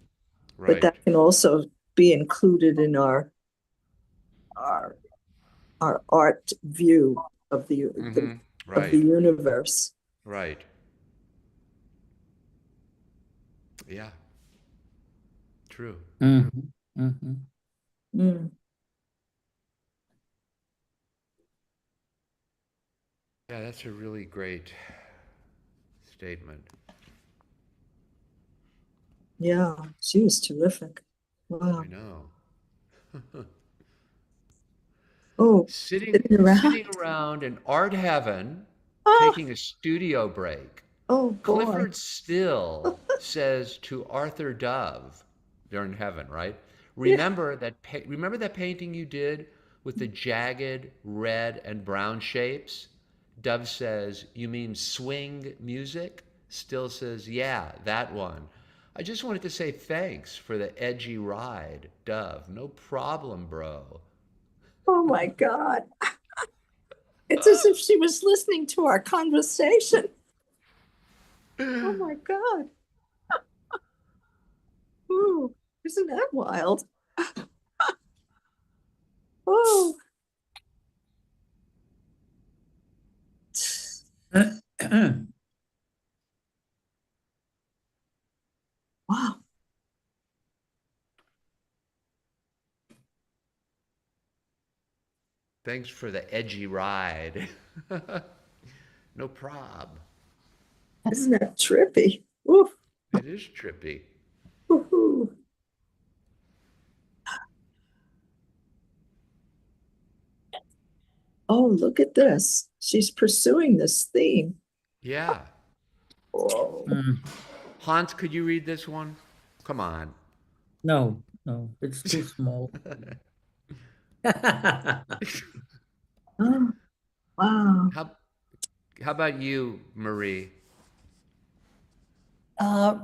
Speaker 2: but
Speaker 3: Right.
Speaker 2: that can also be included in our our art view of the
Speaker 3: Mm-hmm.
Speaker 2: of the
Speaker 3: Right.
Speaker 2: universe.
Speaker 3: Right. Yeah. True.
Speaker 1: Mhm. Mhm.
Speaker 2: Mm,
Speaker 3: Yeah, that's a really great statement.
Speaker 2: yeah, she was terrific.
Speaker 3: I
Speaker 2: Wow.
Speaker 3: know.
Speaker 2: Oh,
Speaker 3: Sitting
Speaker 2: sitting
Speaker 3: sitting
Speaker 2: around.
Speaker 3: around in art heaven,
Speaker 2: Oh,
Speaker 3: taking a studio break.
Speaker 2: oh boy.
Speaker 3: Clifford Still says to Arthur Dove, they're in heaven, right?
Speaker 2: Yeah.
Speaker 3: Remember that painting you did with the jagged red and brown shapes? Dove says, "You mean swing music?" Still says, "Yeah, that one." I just wanted to say thanks for the edgy ride, Dove. No problem, bro.
Speaker 2: Oh my God. It's as if she was listening to our conversation. Oh my God. Ooh, isn't that wild? Oh, wow.
Speaker 3: Thanks for the edgy ride. No prob.
Speaker 2: Isn't that trippy? Ooh,
Speaker 3: It is trippy.
Speaker 2: ooh. Oh, look at this. She's pursuing this theme.
Speaker 3: Yeah.
Speaker 2: Oh,
Speaker 1: Mm.
Speaker 3: Hans, could you read this one? Come on.
Speaker 1: No, no, it's too small.
Speaker 2: oh, wow.
Speaker 3: How how about you, Marie?
Speaker 4: Uh,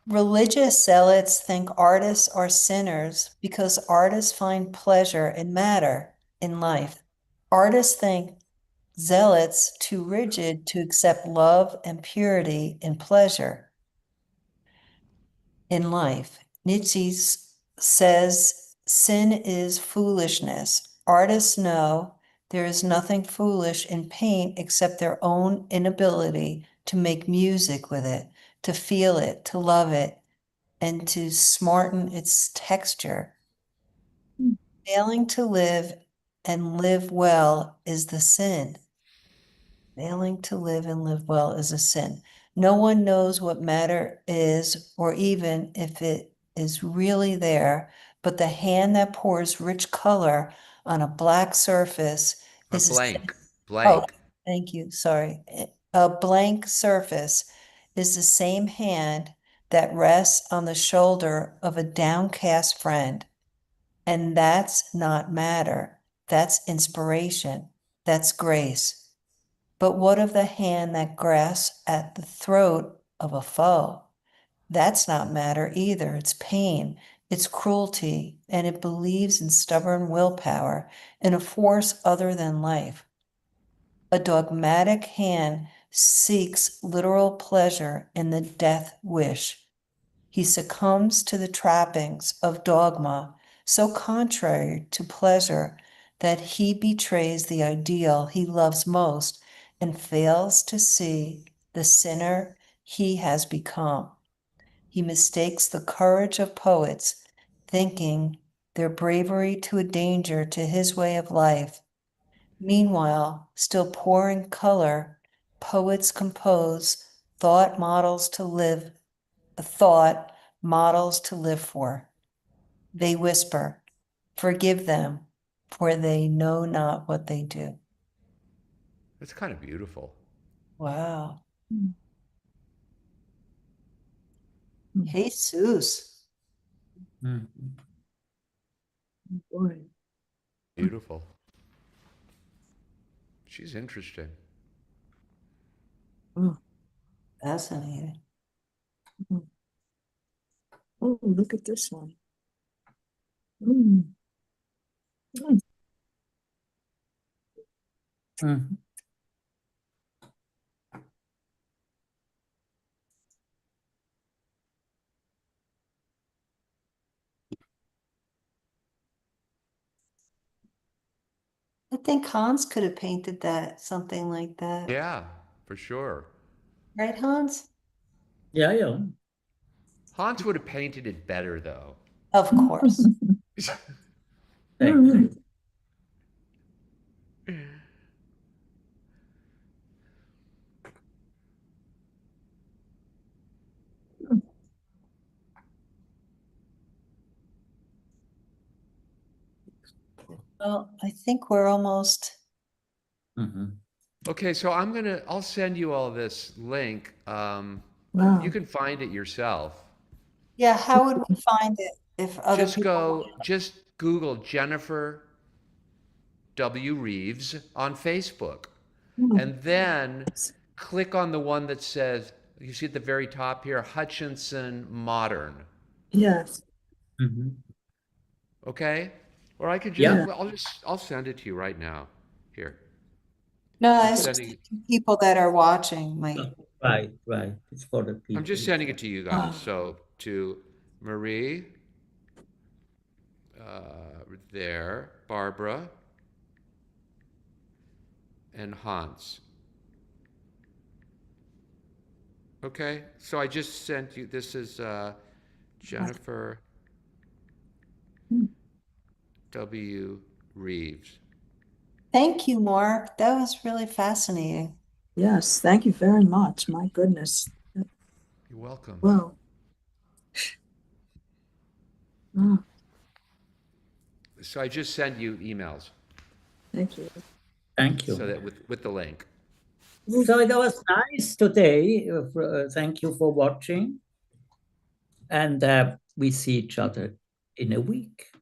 Speaker 4: Religious zealots think artists are sinners because artists find pleasure in matter, in life. Artists think zealots too rigid to accept love and purity and pleasure in life. Nietzsche says sin is foolishness. Artists know there is nothing foolish in paint except their own inability to make music with it, to feel it, to love it, and to smarten its texture. Failing to live and live well is the sin. Failing to live and live well is a sin. No one knows what matter is, or even if it is really there, but the hand that pours rich color on a black surface is
Speaker 3: Blank.
Speaker 4: Oh,
Speaker 3: Blank.
Speaker 4: thank you. Sorry. A blank surface is the same hand that rests on the shoulder of a downcast friend. And that's not matter. That's inspiration. That's grace. But what of the hand that grasps at the throat of a foe? That's not matter either. It's pain, it's cruelty, and it believes in stubborn willpower, in a force other than life. A dogmatic hand seeks literal pleasure in the death wish. He succumbs to the trappings of dogma, so contrary to pleasure that he betrays the ideal he loves most and fails to see the sinner he has become. He mistakes the courage of poets, thinking their bravery to a danger to his way of life. Meanwhile, still pouring color, poets compose thought models to live for. They whisper, "Forgive them, for they know not what they do."
Speaker 3: That's kind of beautiful.
Speaker 4: Wow.
Speaker 2: Mm.
Speaker 4: Jesus.
Speaker 1: Mhm.
Speaker 2: Boy.
Speaker 3: Beautiful. She's interesting.
Speaker 2: Oh,
Speaker 4: Fascinating.
Speaker 2: oh, look at this one. Mm. Mm.
Speaker 1: Mhm.
Speaker 4: I think Hans could have painted that, something like that.
Speaker 3: Yeah, for sure.
Speaker 4: Right, Hans?
Speaker 1: Yeah, yeah.
Speaker 3: Hans would have painted it better, though.
Speaker 4: Of course.
Speaker 1: Thank you.
Speaker 4: Well, I think we're almost.
Speaker 1: Mhm.
Speaker 3: Okay, so I'll send you all this link.
Speaker 2: Wow.
Speaker 3: You can find it yourself.
Speaker 4: Yeah, how would we find it if other people?
Speaker 3: Just Google Jennifer W. Reeves on Facebook.
Speaker 2: Mm.
Speaker 3: And then click on the one that says, you see at the very top here, Hutchinson Modern.
Speaker 2: Yes.
Speaker 1: Mhm.
Speaker 3: Okay? Or I could just,
Speaker 1: Yeah.
Speaker 2: Yeah.
Speaker 3: I'll send it to you right now. Here.
Speaker 4: No,
Speaker 3: I'm
Speaker 4: it's just
Speaker 3: sending,
Speaker 4: people that are watching might.
Speaker 1: Right, right. It's for the
Speaker 3: I'm
Speaker 1: people.
Speaker 3: just sending it to you guys.
Speaker 2: Ah.
Speaker 3: So to Marie, there, Barbara, and Hans. Okay, so I just sent you, this is Jennifer
Speaker 2: Mm.
Speaker 3: W. Reeves.
Speaker 4: Thank you, Mark. That was really fascinating.
Speaker 2: Yes. Thank you very much. My goodness.
Speaker 3: You're welcome.
Speaker 2: Wow. Oh,
Speaker 3: So I just sent you emails
Speaker 2: thank you.
Speaker 1: Thank
Speaker 3: so
Speaker 1: you.
Speaker 3: that with the link.
Speaker 1: So it was nice today. Thank you for watching. And we see each other in a week.